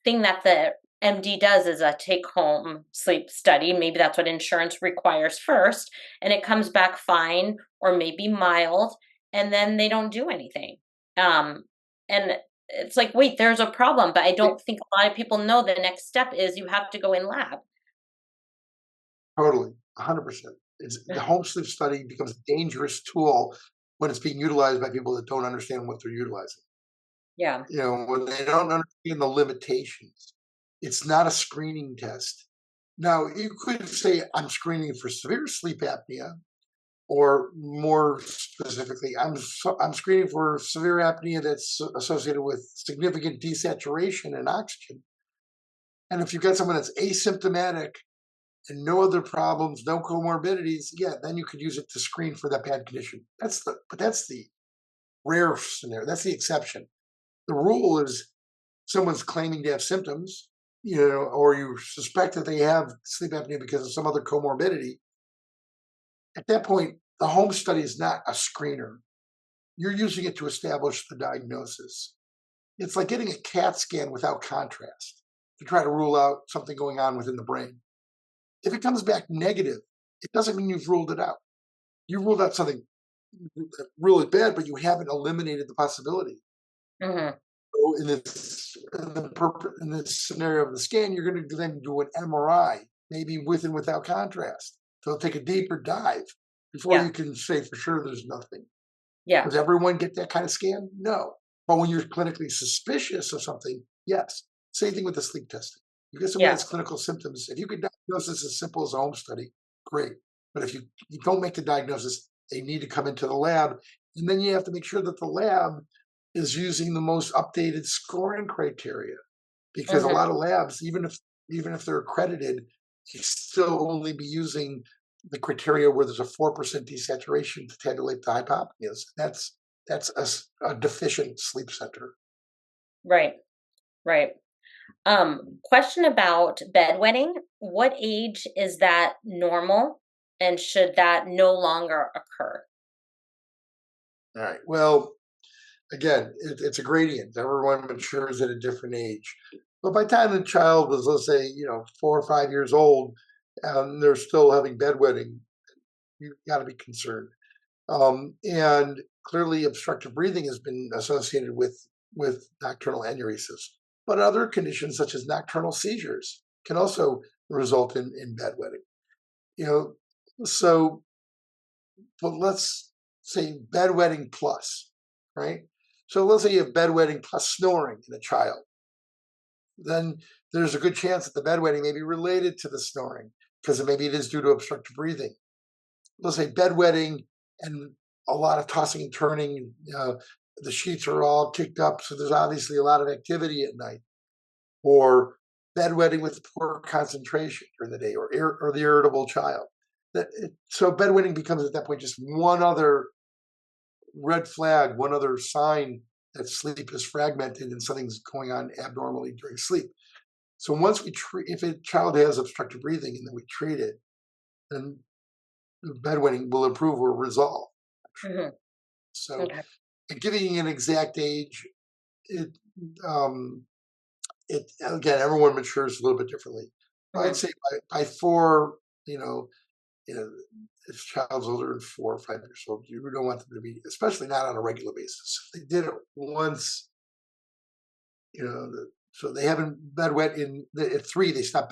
Speaker 1: thing that the MD does is a take home sleep study. Maybe that's what insurance requires first, and it comes back fine or maybe mild, and then they don't do anything. And it's like, wait, there's a problem, but I don't think a lot of people know the next step is you have to go in lab.
Speaker 2: Totally, 100%. The home sleep study becomes a dangerous tool when it's being utilized by people that don't understand what they're utilizing.
Speaker 1: Yeah.
Speaker 2: When they don't understand the limitations. It's not a screening test. Now, you could say, I'm screening for severe sleep apnea, or more specifically, I'm screening for severe apnea that's associated with significant desaturation in oxygen. And if you've got someone that's asymptomatic and no other problems, no comorbidities, yeah, then you could use it to screen for that bad condition. But that's the rare scenario. That's the exception. The rule is someone's claiming to have symptoms, or you suspect that they have sleep apnea because of some other comorbidity. At that point, the home study is not a screener. You're using it to establish the diagnosis. It's like getting a CAT scan without contrast to try to rule out something going on within the brain. If it comes back negative, it doesn't mean you've ruled it out. You ruled out something really bad, but you haven't eliminated the possibility.
Speaker 1: Mm-hmm.
Speaker 2: So in this scenario of the scan, you're going to then do an MRI, maybe with and without contrast. So take a deeper dive before
Speaker 1: Yeah.
Speaker 2: you can say for sure there's nothing.
Speaker 1: Yeah.
Speaker 2: Does everyone get that kind of scan? No. But when you're clinically suspicious of something, yes. Same thing with the sleep testing. You get somebody
Speaker 1: Yeah.
Speaker 2: that's clinical symptoms. If you could diagnose this as simple as a home study, great. But if you don't make the diagnosis, they need to come into the lab. And then you have to make sure that the lab is using the most updated scoring criteria. Because a
Speaker 1: Mm-hmm.
Speaker 2: lot of labs, even if they're accredited, they still only be using the criteria where there's a 4% desaturation to tabulate the hypopneas. That's a deficient sleep center.
Speaker 1: Right. Right. Question about bedwetting. What age is that normal, and should that no longer occur?
Speaker 2: All right. Well, again, it's a gradient. Everyone matures at a different age. But by the time the child was, let's say, 4 or 5 years old, and they're still having bedwetting, you got to be concerned. And clearly, obstructive breathing has been associated with nocturnal enuresis. But other conditions, such as nocturnal seizures, can also result in bedwetting. So, but let's say bedwetting plus, right? So let's say you have bedwetting plus snoring in a child. Then there's a good chance that the bedwetting may be related to the snoring because maybe it is due to obstructive breathing. Let's say bedwetting and a lot of tossing and turning. The sheets are all kicked up, so there's obviously a lot of activity at night. Or bedwetting with poor concentration during the day, or the irritable child. So bedwetting becomes at that point just one other red flag, one other sign that sleep is fragmented and something's going on abnormally during sleep. So once we treat, if a child has obstructive breathing and then we treat it, then the bedwetting will improve or resolve.
Speaker 1: Mm-hmm.
Speaker 2: So
Speaker 1: Okay.
Speaker 2: giving an exact age, it again, everyone matures a little bit differently.
Speaker 1: Mm-hmm.
Speaker 2: I'd say by 4, if child's older than 4 or 5 years old, you don't want them to be, especially not on a regular basis. If they did it once, so they haven't bedwet at 3, they stop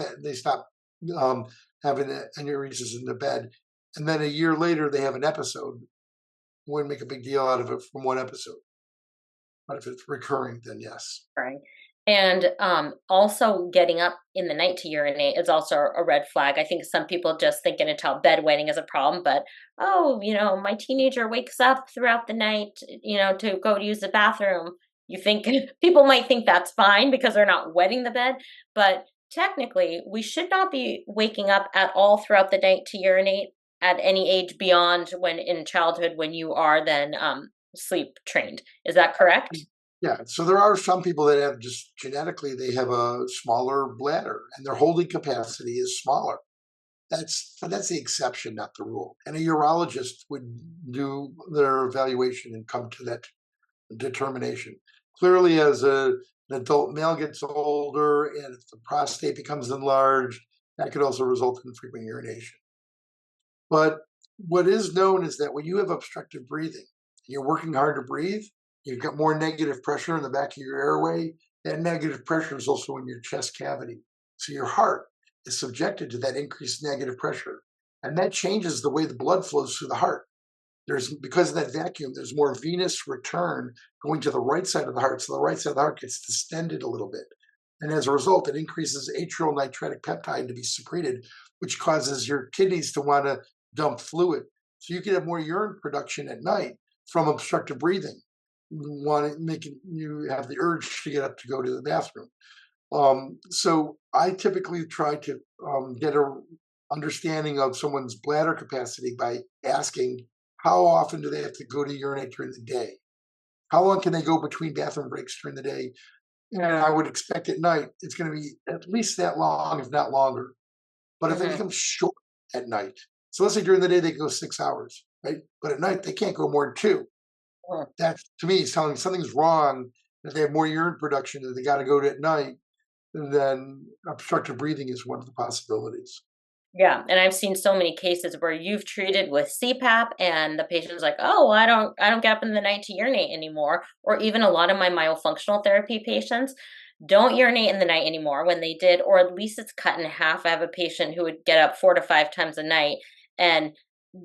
Speaker 2: having enuresis in the bed, and then a year later they have an episode. Wouldn't make a big deal out of it from one episode, but if it's recurring, then yes.
Speaker 1: Right. And also getting up in the night to urinate is also a red flag. I think some people just think in a child bedwetting is a problem, but my teenager wakes up throughout the night, to go to use the bathroom. You think people might think that's fine because they're not wetting the bed, but technically we should not be waking up at all throughout the night to urinate at any age beyond when in childhood when you are then sleep trained. Is that correct?
Speaker 2: Yeah, so there are some people that have just genetically, they have a smaller bladder and their holding capacity is smaller. That's the exception, not the rule. And a urologist would do their evaluation and come to that determination. Clearly, as an adult male gets older and if the prostate becomes enlarged, that could also result in frequent urination. But what is known is that when you have obstructive breathing, you're working hard to breathe, you've got more negative pressure in the back of your airway. That negative pressure is also in your chest cavity. So your heart is subjected to that increased negative pressure. And that changes the way the blood flows through the heart. Because of that vacuum, there's more venous return going to the right side of the heart. So the right side of the heart gets distended a little bit. And as a result, it increases atrial natriuretic peptide to be secreted, which causes your kidneys to want to dump fluid. So you can have more urine production at night from obstructive breathing, making you have the urge to get up to go to the bathroom. So I typically try to get understanding of someone's bladder capacity by asking how often do they have to go to urinate during the day? How long can they go between bathroom breaks during the day? And I would expect at night it's going to be at least that long, if not longer. But if it
Speaker 1: Hmm.
Speaker 2: becomes short at night, so let's say during the day they go 6 hours, right? But at night they can't go more than two. That to me is telling me something's wrong. If they have more urine production and they got to go to at night, then obstructive breathing is one of the possibilities.
Speaker 1: Yeah, and I've seen so many cases where you've treated with CPAP and the patient's like, "Oh, well, I don't get up in the night to urinate anymore." Or even a lot of my myofunctional therapy patients don't urinate in the night anymore when they did, or at least it's cut in half. I have a patient who would get up 4 to 5 times a night, and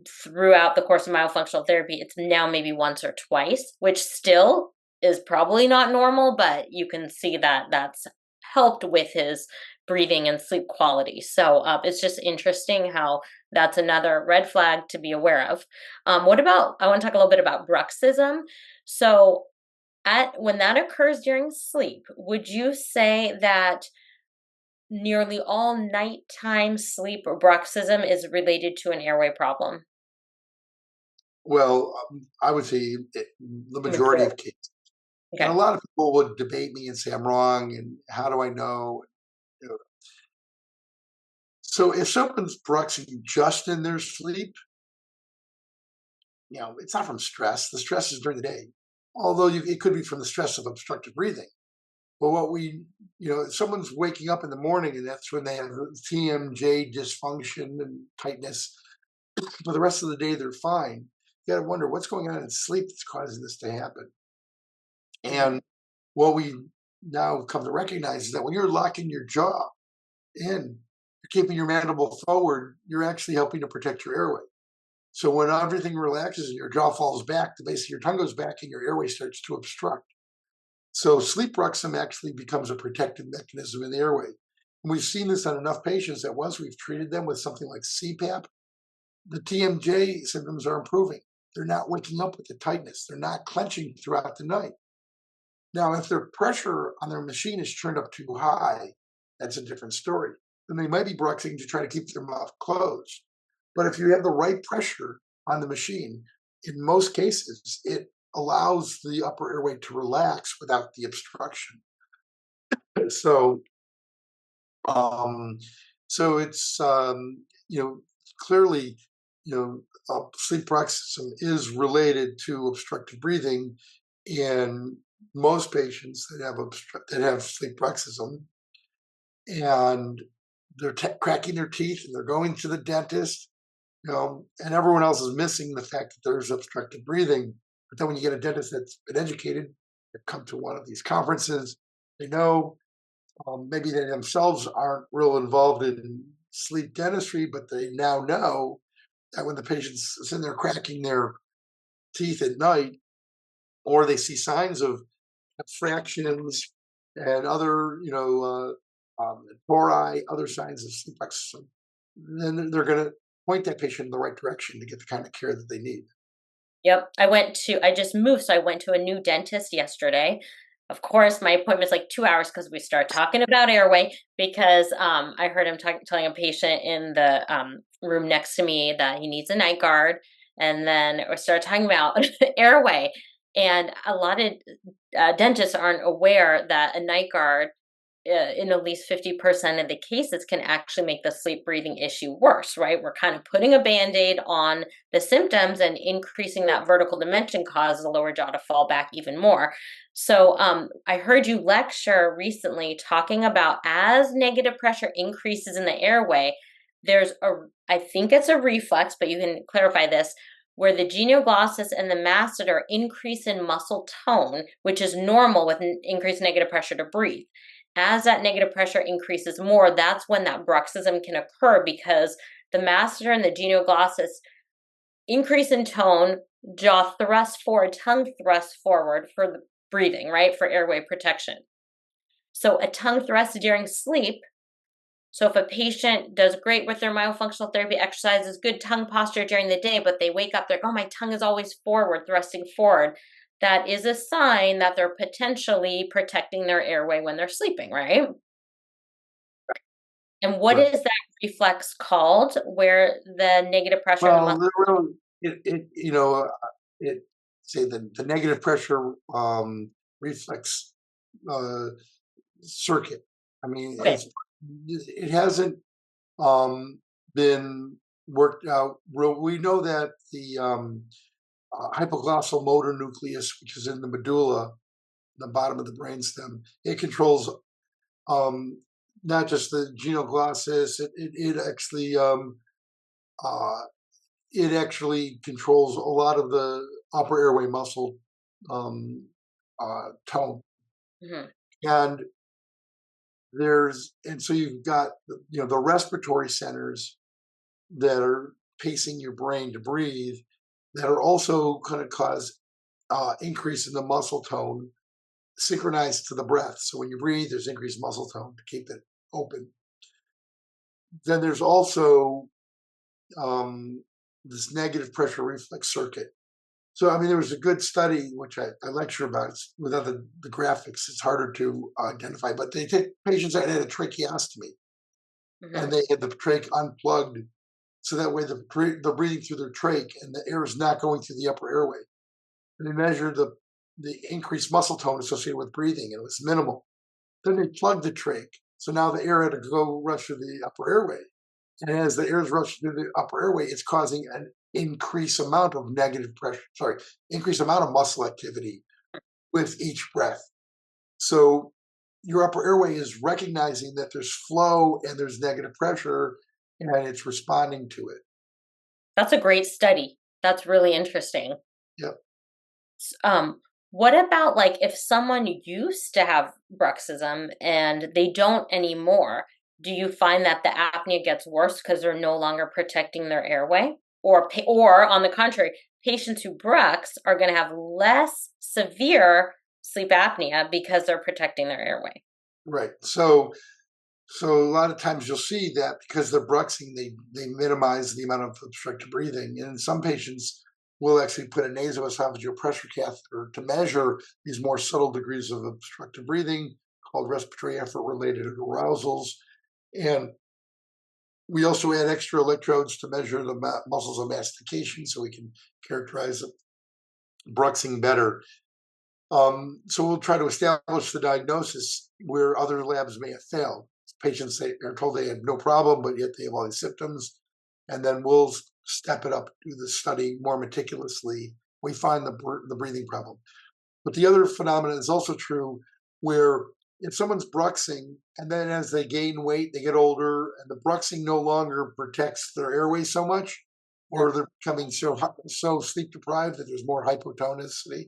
Speaker 1: throughout the course of myofunctional therapy, it's now maybe once or twice, which still is probably not normal, but you can see that that's helped with his breathing and sleep quality. So it's just interesting how that's another red flag to be aware of. What about, I want to talk a little bit about bruxism. So when that occurs during sleep, would you say that nearly all nighttime sleep or bruxism is related to an airway problem?
Speaker 2: Well, I would say the majority
Speaker 1: Majority.
Speaker 2: of cases, and a
Speaker 1: Okay.
Speaker 2: lot of people would debate me and say I'm wrong, and how do I know? You know, so if someone's bruxing just in their sleep, it's not from stress. The stress is during the day, although it could be from the stress of obstructive breathing. But if someone's waking up in the morning and that's when they have TMJ dysfunction and tightness, but the rest of the day they're fine. You got to wonder what's going on in sleep that's causing this to happen.
Speaker 1: Hmm.
Speaker 2: And what we now come to recognize is that when you're locking your jaw in, you're keeping your mandible forward, you're actually helping to protect your airway. So when everything relaxes and your jaw falls back, the base of your tongue goes back and your airway starts to obstruct. So sleep bruxism actually becomes a protective mechanism in the airway. And we've seen this on enough patients that once we've treated them with something like CPAP, the TMJ symptoms are improving. They're not waking up with the tightness. They're not clenching throughout the night. Now, if their pressure on their machine is turned up too high, that's a different story. Then they might be bruxing to try to keep their mouth closed. But if you have the right pressure on the machine, in most cases, it allows the upper airway to relax without the obstruction. So, um, so it's clearly sleep bruxism is related to obstructive breathing in most patients that have sleep bruxism, and they're cracking their teeth and they're going to the dentist, and everyone else is missing the fact that there's obstructive breathing. But then when you get a dentist that's been educated, they come to one of these conferences, they know maybe they themselves aren't real involved in sleep dentistry, but they now know that when the patient's sitting there cracking their teeth at night, or they see signs of fractions and other, tori, other signs of sleep bruxism, then they're going to point that patient in the right direction to get the kind of care that they need.
Speaker 1: Yep. I just moved, so I went to a new dentist yesterday. Of course, my appointment's like 2 hours because we start talking about airway because I heard him telling a patient in the room next to me that he needs a night guard. And then we started talking about airway. And a lot of dentists aren't aware that a night guard in at least 50% of the cases can actually make the sleep breathing issue worse, right? We're kind of putting a band-aid on the symptoms, and increasing that vertical dimension causes the lower jaw to fall back even more. So I heard you lecture recently talking about as negative pressure increases in the airway, I think it's a reflex, but you can clarify this, where the genioglossus and the masseter increase in muscle tone, which is normal with increased negative pressure to breathe. As that negative pressure increases more, that's when that bruxism can occur, because the masseter and the genioglossus increase in tone, jaw thrust forward, tongue thrust forward for the breathing, right? For airway protection. So a tongue thrust during sleep. So if a patient does great with their myofunctional therapy exercises, good tongue posture during the day, but they wake up, they're like, oh, my tongue is always forward, thrusting forward. That is a sign that they're potentially protecting their airway when they're sleeping, right? And what
Speaker 2: Right.
Speaker 1: is that reflex called where the negative pressure in the
Speaker 2: Well,
Speaker 1: muscle?
Speaker 2: literally, it say the negative pressure reflex uh, circuit. I mean,
Speaker 1: Okay.
Speaker 2: it hasn't been worked out. We know that the hypoglossal motor nucleus, which is in the medulla, the bottom of the brainstem, it controls um, not just the genoglossus. Uh, it actually controls a lot of the upper airway muscle um, tone.
Speaker 1: Hmm.
Speaker 2: And so you've got the respiratory centers that are pacing your brain to breathe that are also going to cause increase in the muscle tone synchronized to the breath. So when you breathe, there's increased muscle tone to keep it open. Then there's also um, this negative pressure reflex circuit. So, I mean, there was a good study, which I lecture about. Without the graphics, it's harder to identify. But they take patients that had a tracheostomy
Speaker 1: Hmm.
Speaker 2: and they had the trach unplugged. So that way they're breathing through their trach and the air is not going through the upper airway. And they measured the increased muscle tone associated with breathing, and it was minimal. Then they plugged the trach. So now the air had to go rush through the upper airway. And as the air is rushing through the upper airway, it's causing an increased amount of increased amount of muscle activity with each breath. So your upper airway is recognizing that there's flow and there's negative pressure and it's responding to it.
Speaker 1: That's a great study. That's really interesting.
Speaker 2: Yep.
Speaker 1: Um, what about like if someone used to have bruxism and they don't anymore? Do you find that the apnea gets worse because they're no longer protecting their airway? Or on the contrary, patients who brux are going to have less severe sleep apnea because they're protecting their airway.
Speaker 2: Right. So a lot of times you'll see that because they're bruxing, they minimize the amount of obstructive breathing. And in some patients, we'll actually put a nasoesophageal pressure catheter to measure these more subtle degrees of obstructive breathing called respiratory effort related arousals. And we also add extra electrodes to measure the muscles of mastication so we can characterize bruxing better. So we'll try to establish the diagnosis where other labs may have failed. Patients are told they had no problem, but yet they have all these symptoms. And then we'll step it up, do the study more meticulously. We find the breathing problem. But the other phenomenon is also true where if someone's bruxing and then as they gain weight, they get older and the bruxing no longer protects their airway so much, or they're becoming so sleep deprived that there's more hypotonicity,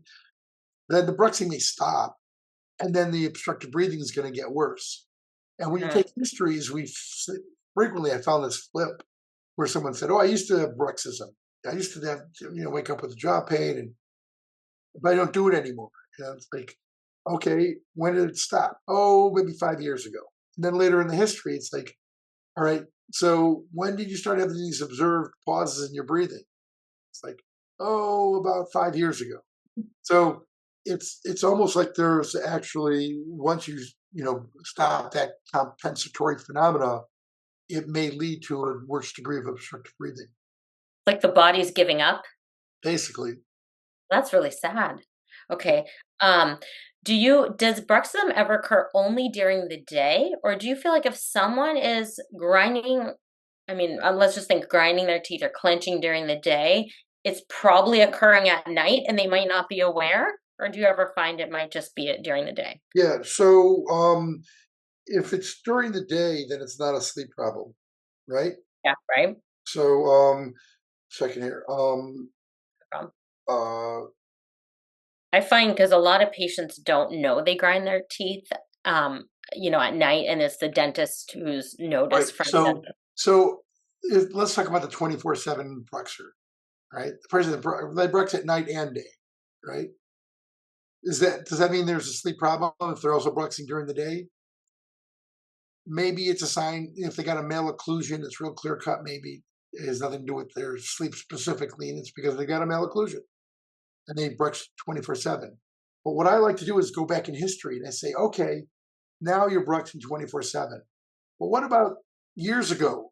Speaker 2: then the bruxing may stop, and then the obstructive breathing is going to get worse. And when you
Speaker 1: Mhm.
Speaker 2: take histories, frequently I found this flip where someone said, "Oh, I used to have bruxism. I used to have wake up with jaw pain, but I don't do it anymore." And it's like, okay, when did it stop? Oh, maybe 5 years ago. And then later in the history, it's like, all right, so when did you start having these observed pauses in your breathing? It's like, oh, about 5 years ago. So it's almost like there's actually once you stop that compensatory phenomena, it may lead to a worse degree of obstructive breathing.
Speaker 1: Like the body's giving up.
Speaker 2: Basically,
Speaker 1: That's really sad. Okay. Um, does bruxism ever occur only during the day, or do you feel like if someone is grinding, I mean, let's just think grinding their teeth or clenching during the day, it's probably occurring at night and they might not be aware? Or do you ever find it might just be it during the day?
Speaker 2: yeah. So if it's during the day, then it's not a sleep problem, right?
Speaker 1: Yeah, right?
Speaker 2: So second here,
Speaker 1: Um,
Speaker 2: uh,
Speaker 1: I find because a lot of patients don't know they grind their teeth, at night, and it's the dentist who's
Speaker 2: right.
Speaker 1: noticed from
Speaker 2: So
Speaker 1: dentist.
Speaker 2: so let's talk about the 24/7 bruxer, right? The person that they brux at night and day, right? Does that mean there's a sleep problem if they're also bruxing during the day? Maybe it's a sign if they got a male occlusion, it's real clear cut. Maybe it has nothing to do with their sleep specifically, and it's because they got a male occlusion and they brux 24/7. But what I like to do is go back in history and I say, okay, now you're bruxing 24/7. But what about years ago,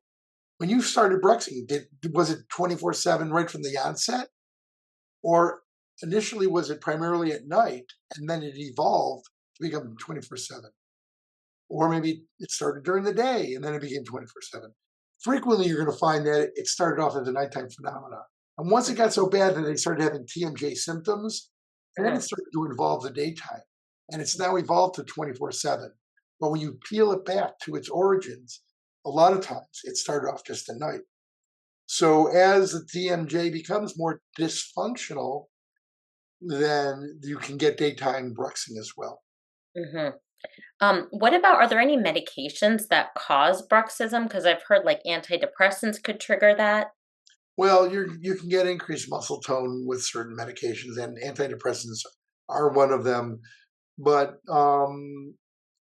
Speaker 2: when you started bruxing, was it 24/7 right from the onset? Or initially was it primarily at night and then it evolved to become 24/7? Or maybe it started during the day and then it became 24/7. Frequently, you're going to find that it started off as a nighttime phenomenon. And once it got so bad that they started having TMJ symptoms, and then it
Speaker 1: Mhm.
Speaker 2: started to involve the daytime. And it's now evolved to 24/7. But when you peel it back to its origins, a lot of times it started off just at night. So as the TMJ becomes more dysfunctional, then you can get daytime bruxing as well.
Speaker 1: Mhm. What about, are there any medications that cause bruxism? Because I've heard like antidepressants could trigger that.
Speaker 2: Well, you can get increased muscle tone with certain medications, and antidepressants are one of them. But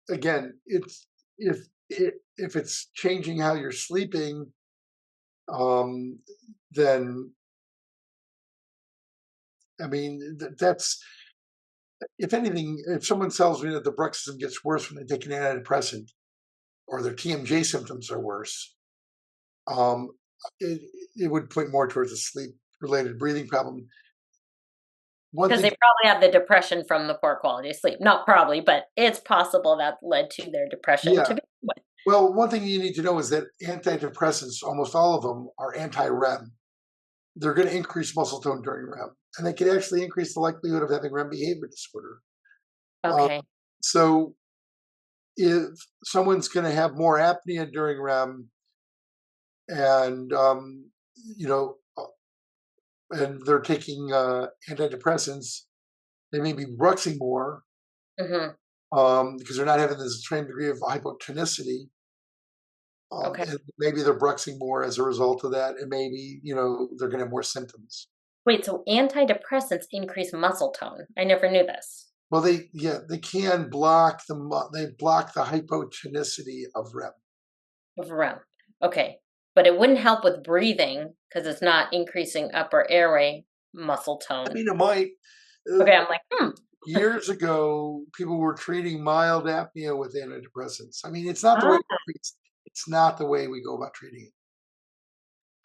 Speaker 2: again, it's if it's changing how you're sleeping, um, then I mean that's if anything, if someone tells me that the bruxism gets worse when they take an antidepressant or their TMJ symptoms are worse, um, it, it would point more towards a sleep-related breathing problem. One
Speaker 1: Because
Speaker 2: thing,
Speaker 1: they probably have the depression from the poor quality of sleep. Not probably, but it's possible that led to their depression
Speaker 2: yeah.
Speaker 1: to begin with.
Speaker 2: Well, one thing you need to know is that antidepressants, almost all of them, are anti-REM. They're going to increase muscle tone during REM, and they can actually increase the likelihood of having REM behavior disorder. Uh,
Speaker 1: Okay.
Speaker 2: so, if someone's going to have more apnea during REM, and you know, and they're taking antidepressants, they may be bruxing more
Speaker 1: Mhm.
Speaker 2: because they're not having the same degree of hypotonicity.
Speaker 1: Okay.
Speaker 2: And maybe they're bruxing more as a result of that, and maybe they're going to have more symptoms.
Speaker 1: Wait, so antidepressants increase muscle tone? I never knew this.
Speaker 2: Well, they can block they block the hypotonicity of REM.
Speaker 1: Of REM. Okay. But it wouldn't help with breathing because it's not increasing upper airway muscle
Speaker 2: I
Speaker 1: tone.
Speaker 2: mean, it might. Uh,
Speaker 1: Okay, I'm like,
Speaker 2: Years ago, people were treating mild apnea with antidepressants. I mean, it's not the way
Speaker 1: ah,
Speaker 2: it's not the way we go about treating it,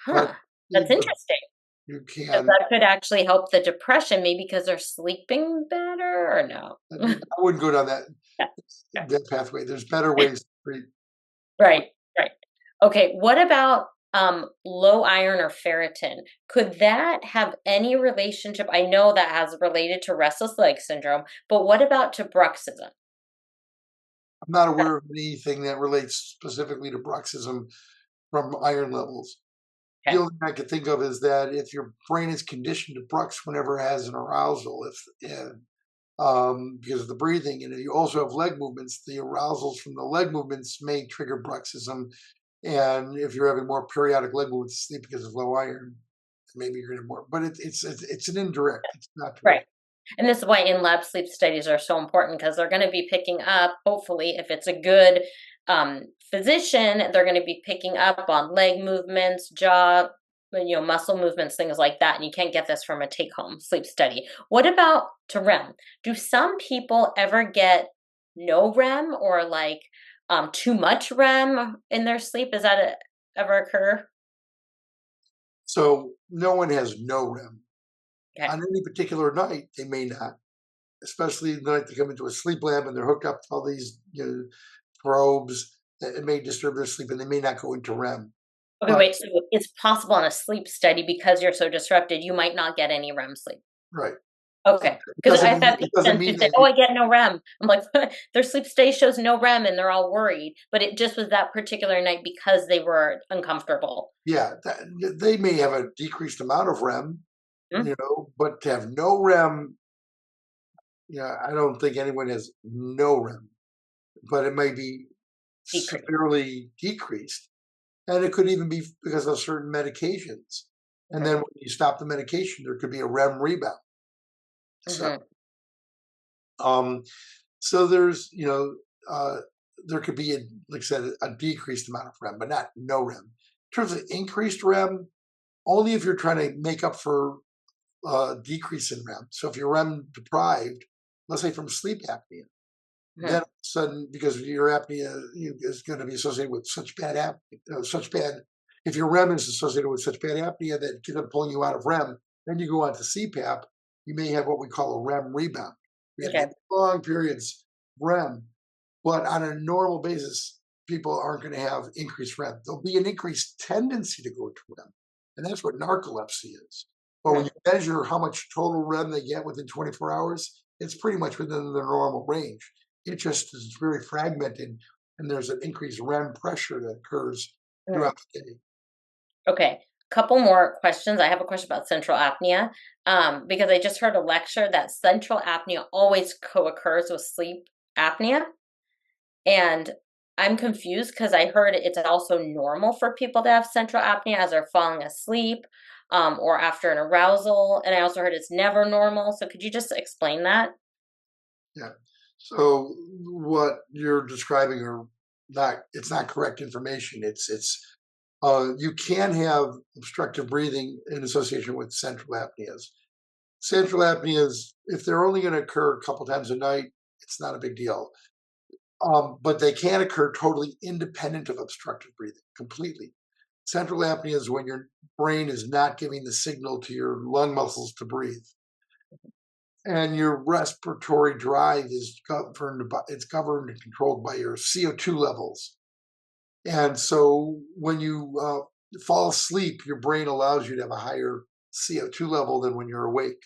Speaker 2: but
Speaker 1: huh. That's
Speaker 2: but
Speaker 1: interesting.
Speaker 2: you
Speaker 1: Because
Speaker 2: can.
Speaker 1: that could actually help the depression, maybe because they're sleeping better or no?
Speaker 2: I wouldn't go down
Speaker 1: Yeah, yeah.
Speaker 2: that pathway. There's better ways to treat.
Speaker 1: Right, right. Okay, what about low iron or ferritin? Could that have any relationship? I know that has related to restless leg syndrome, but what about to bruxism?
Speaker 2: I'm not aware of anything that relates specifically to bruxism from iron levels. The
Speaker 1: Okay.
Speaker 2: only thing I could think of is that if your brain is conditioned to brux whenever it has an arousal, because of the breathing, and if you also have leg movements, the arousals from the leg movements may trigger bruxism. And if you're having more periodic leg movements sleep because of low iron, maybe you're going to more. But it's an indirect. It's not
Speaker 1: Right.
Speaker 2: direct.
Speaker 1: And this is why in lab sleep studies are so important because they're going to be picking up, hopefully, if it's a good physician, they're going to be picking up on leg movements, jaw, muscle movements, things like that. And you can't get this from a take home sleep study. What about to REM? Do some people ever get no REM or like too much REM in their sleep? Does that ever occur?
Speaker 2: So no one has no REM
Speaker 1: Okay.
Speaker 2: on any particular night. They may not, especially the night they come into a sleep lab and they're hooked up to all these probes that it may disturb their sleep and they may not go into REM.
Speaker 1: Okay,
Speaker 2: But
Speaker 1: wait. So it's possible in a sleep study because you're so disrupted, you might not get any REM sleep.
Speaker 2: right,
Speaker 1: Okay,
Speaker 2: it
Speaker 1: because
Speaker 2: doesn't
Speaker 1: I've
Speaker 2: mean
Speaker 1: had
Speaker 2: it doesn't
Speaker 1: patients who
Speaker 2: mean
Speaker 1: say,
Speaker 2: that
Speaker 1: "Oh, I get no REM." I'm like, their sleep study shows no REM, and they're all worried. But it just was that particular night because they were uncomfortable.
Speaker 2: they may have a decreased amount of REM,
Speaker 1: Hmm?
Speaker 2: but to have no REM, I don't think anyone has no REM, but it may be
Speaker 1: Decrease.
Speaker 2: severely decreased, and it could even be because of certain medications. And then
Speaker 1: Mhm,
Speaker 2: when you stop the medication, there could be a REM rebound. So,
Speaker 1: mhm,
Speaker 2: um, so there's, uh, there could be, like I said, a decreased amount of REM, but not no REM. In terms of increased REM, only if you're trying to make up for decrease in REM. So if you're REM deprived, let's say from sleep apnea, Then all of a sudden, because your apnea is going to be associated with such bad if your REM is associated with such bad apnea that ends up pulling you out of REM, then you go on to CPAP, you may have what we call a REM rebound. We have long periods of REM, but on a normal basis, people aren't going to have increased REM. There'll be an increased tendency to go into REM, and that's what narcolepsy is. But when you measure how much total REM they get within 24 hours, it's pretty much within the normal range. It just is very fragmented, and there's an increased REM pressure that occurs throughout the day.
Speaker 1: Okay, couple more questions. I have a question about central apnea because I just heard a lecture that central apnea always co-occurs with sleep apnea. And I'm confused because I heard it's also normal for people to have central apnea as they're falling asleep or after an arousal. And I also heard it's never normal. So could you just explain that?
Speaker 2: Yeah. So what you're describing it's not correct information. You can have obstructive breathing in association with central apneas. Central apneas, if they're only going to occur a couple times a night, it's not a big deal. But they can occur totally independent of obstructive breathing, completely. Central apnea is when your brain is not giving the signal to your lung muscles to breathe. And your respiratory drive is governed and controlled by your CO2 levels. And so when you fall asleep, your brain allows you to have a higher CO2 level than when you're awake.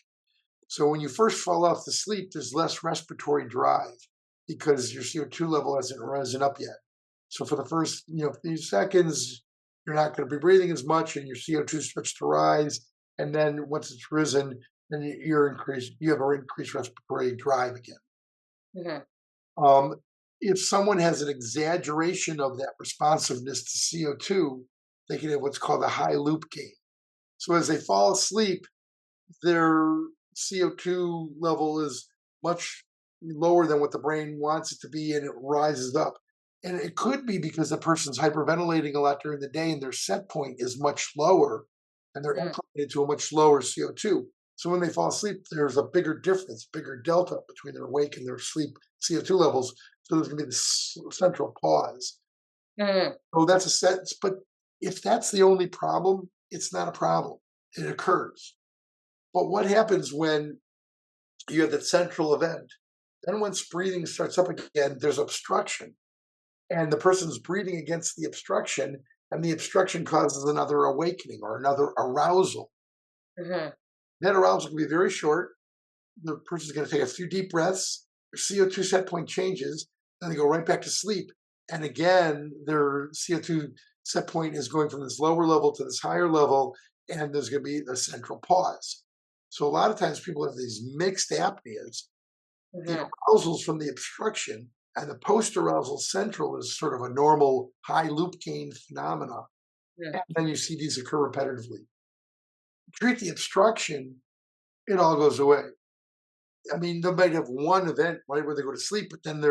Speaker 2: So when you first fall off to sleep, there's less respiratory drive because your CO2 level hasn't risen up yet. So for the first few seconds, you're not going to be breathing as much, and your CO2 starts to rise. And then once it's risen, then you have an increased respiratory drive again. If someone has an exaggeration of that responsiveness to CO2, they can have what's called a high loop gain. So as they fall asleep, their CO2 level is much lower than what the brain wants it to be, and it rises up. And it could be because the person's hyperventilating a lot during the day and their set point is much lower, and they're implemented to a much lower CO2. So when they fall asleep, there's a bigger difference, bigger delta between their awake and their sleep CO2 levels. So there's going to be this central pause. So that's a sentence. But if that's the only problem, it's not a problem. It occurs. But what happens when you have that central event? Then once breathing starts up again, there's obstruction. And the person's breathing against the obstruction, and the obstruction causes another awakening or another arousal. That arousal can be very short. The person's going to take a few deep breaths. Their CO2 set point changes. Then they go right back to sleep. And again, their CO2 set point is going from this lower level to this higher level, and there's going to be a central pause. So a lot of times people have these mixed apneas. The arousals from the obstruction and the post-arousal central is sort of a normal high loop gain phenomena. And then you see these occur repetitively. Treat the obstruction, it all goes away. I mean, they might have one event right where they go to sleep, but then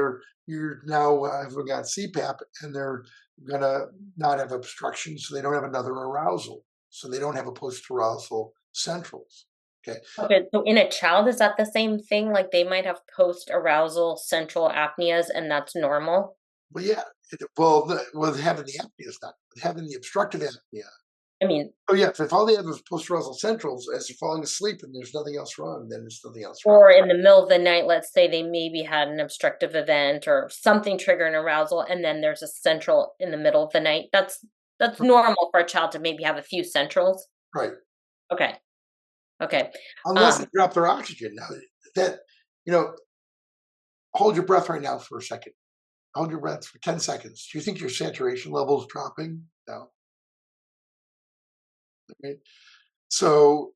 Speaker 2: you're now having got CPAP, and they're gonna not have obstruction, so they don't have another arousal, so they don't have a post-arousal centrals.
Speaker 1: Okay. So in a child, is that the same thing? Like they might have post-arousal central apneas, and that's normal?
Speaker 2: Well, yeah. Having the apnea is not having the obstructive apnea.
Speaker 1: I mean,
Speaker 2: if all they have is post-arousal centrals as they're falling asleep and there's nothing else wrong, then there's nothing else wrong.
Speaker 1: or in the middle of the night, let's say they maybe had an obstructive event or something trigger an arousal, and then there's a central in the middle of the night. That's normal for a child to maybe have a few centrals.
Speaker 2: Right.
Speaker 1: Okay.
Speaker 2: Unless they drop their oxygen. Now, hold your breath right now for a second. Hold your breath for 10 seconds. Do you think your saturation level is dropping? No. Okay. So,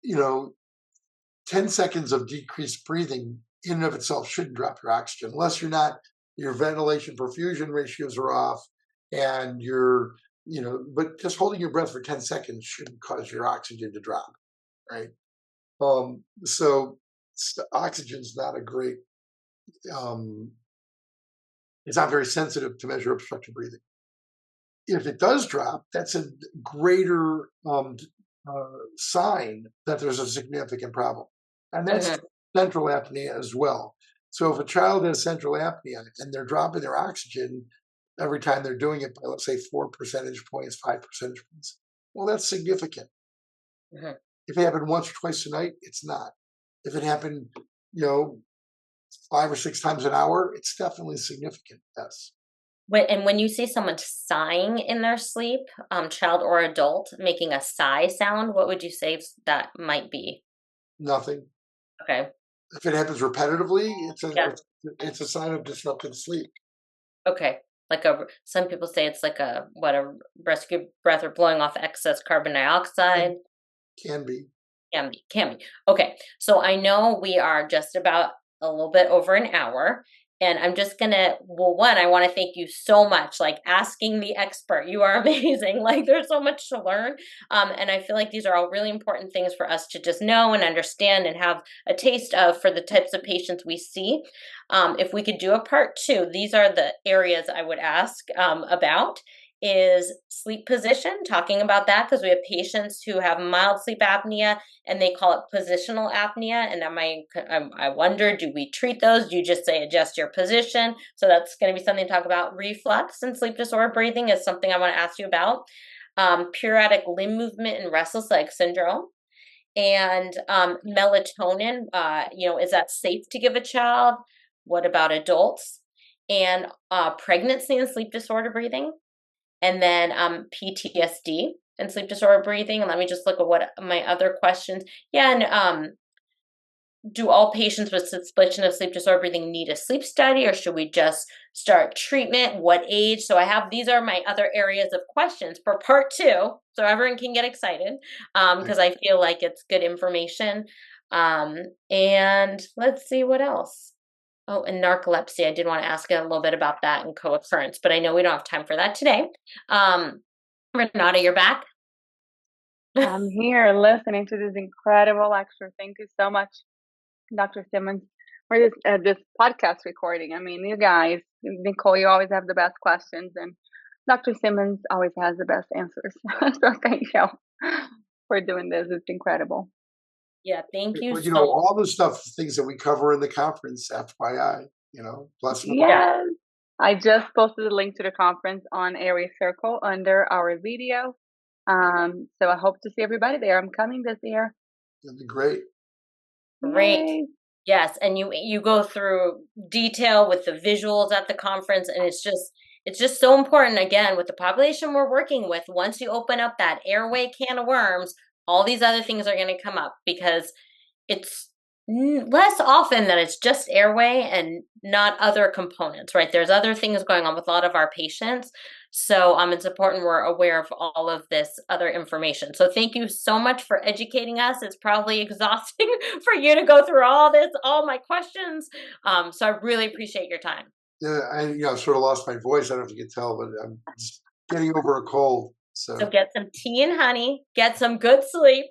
Speaker 2: 10 seconds of decreased breathing in and of itself shouldn't drop your oxygen unless your ventilation perfusion ratios are off and but just holding your breath for 10 seconds shouldn't cause your oxygen to drop, right? So oxygen's not a great, it's not very sensitive to measure obstructive breathing. If it does drop, that's a greater sign that there's a significant problem. And that's central apnea as well. So if a child has central apnea and they're dropping their oxygen every time they're doing it by, let's say, 4 percentage points, 5 percentage points, well, that's significant.
Speaker 1: Mhm.
Speaker 2: If it happened once or twice a night, it's not. If it happened, 5 or 6 times an hour, it's definitely significant. Yes.
Speaker 1: When you see someone sighing in their sleep, child or adult, making a sigh sound, what would you say that might be?
Speaker 2: Nothing.
Speaker 1: Okay.
Speaker 2: If it happens repetitively,
Speaker 1: Yeah.
Speaker 2: it's a sign of disrupted sleep.
Speaker 1: Okay. Some people say it's like a rescue breath or blowing off excess carbon dioxide.
Speaker 2: Can be.
Speaker 1: Can be. Okay. So I know we are just about a little bit over an hour. And I'm just gonna, well, one, I want to thank you so much. Like asking the expert, you are amazing. Like there's so much to learn. And I feel like these are all really important things for us to just know and understand and have a taste of for the types of patients we see. If we could do a part two, these are the areas I would ask about is sleep position, talking about that because we have patients who have mild sleep apnea and they call it positional apnea. And I wonder, do we treat those? Do you just say adjust your position? So that's going to be something to talk about. Reflux and sleep disorder breathing is something I want to ask you about. Periodic limb movement and restless leg syndrome. And melatonin, is that safe to give a child? What about adults? And pregnancy and sleep disorder breathing. And then PTSD and sleep disorder breathing. And let me just look at what my other questions. Yeah, and do all patients with suspicion of sleep disorder breathing need a sleep study, or should we just start treatment? What age? So these are my other areas of questions for part two, so everyone can get excited because I feel like it's good information. And let's see what else. Oh, and narcolepsy. I did want to ask a little bit about that and co-occurrence, but I know we don't have time for that today. Renata, you're back.
Speaker 3: I'm here listening to this incredible lecture. Thank you so much, Dr. Simmons, for this podcast recording. I mean, you guys, Nicole, you always have the best questions, and Dr. Simmons always has the best answers. So thank you for doing this. It's incredible.
Speaker 1: Yeah, thank you
Speaker 2: Well,
Speaker 1: so
Speaker 2: all the things that we cover in the conference, FYI, plus more.
Speaker 3: Yes. I just posted the link to the conference on Airway Circle under our video. So I hope to see everybody there. I'm coming this year.
Speaker 2: That'd be great.
Speaker 1: Great.
Speaker 3: Yay.
Speaker 1: Yes, and you go through detail with the visuals at the conference, and it's just so important. Again, with the population we're working with, once you open up that airway can of worms, all these other things are going to come up because it's less often that it's just airway and not other components, right? There's other things going on with a lot of our patients. So it's important we're aware of all of this other information. So thank you so much for educating us. It's probably exhausting for you to go through all my questions. So I really appreciate your time.
Speaker 2: Yeah, I sort of lost my voice. I don't know if you can tell, but I'm just getting over a cold. So
Speaker 1: get some tea and honey, get some good sleep.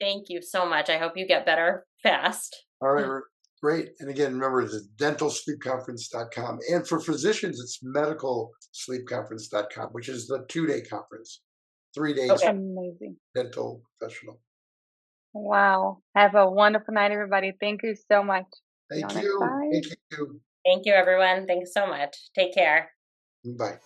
Speaker 1: Thank you so much. I hope you get better fast.
Speaker 2: All right, great. And again, remember, it's dentalsleepconference.com. And for physicians, it's medicalsleepconference.com, which is the 2-day conference, 3 days.
Speaker 1: Okay.
Speaker 3: Amazing.
Speaker 2: Dental professional.
Speaker 3: Wow. Have a wonderful night, everybody. Thank you so much.
Speaker 2: Thank you. Thank you.
Speaker 1: Thank you, everyone. Thanks so much. Take care.
Speaker 2: Bye.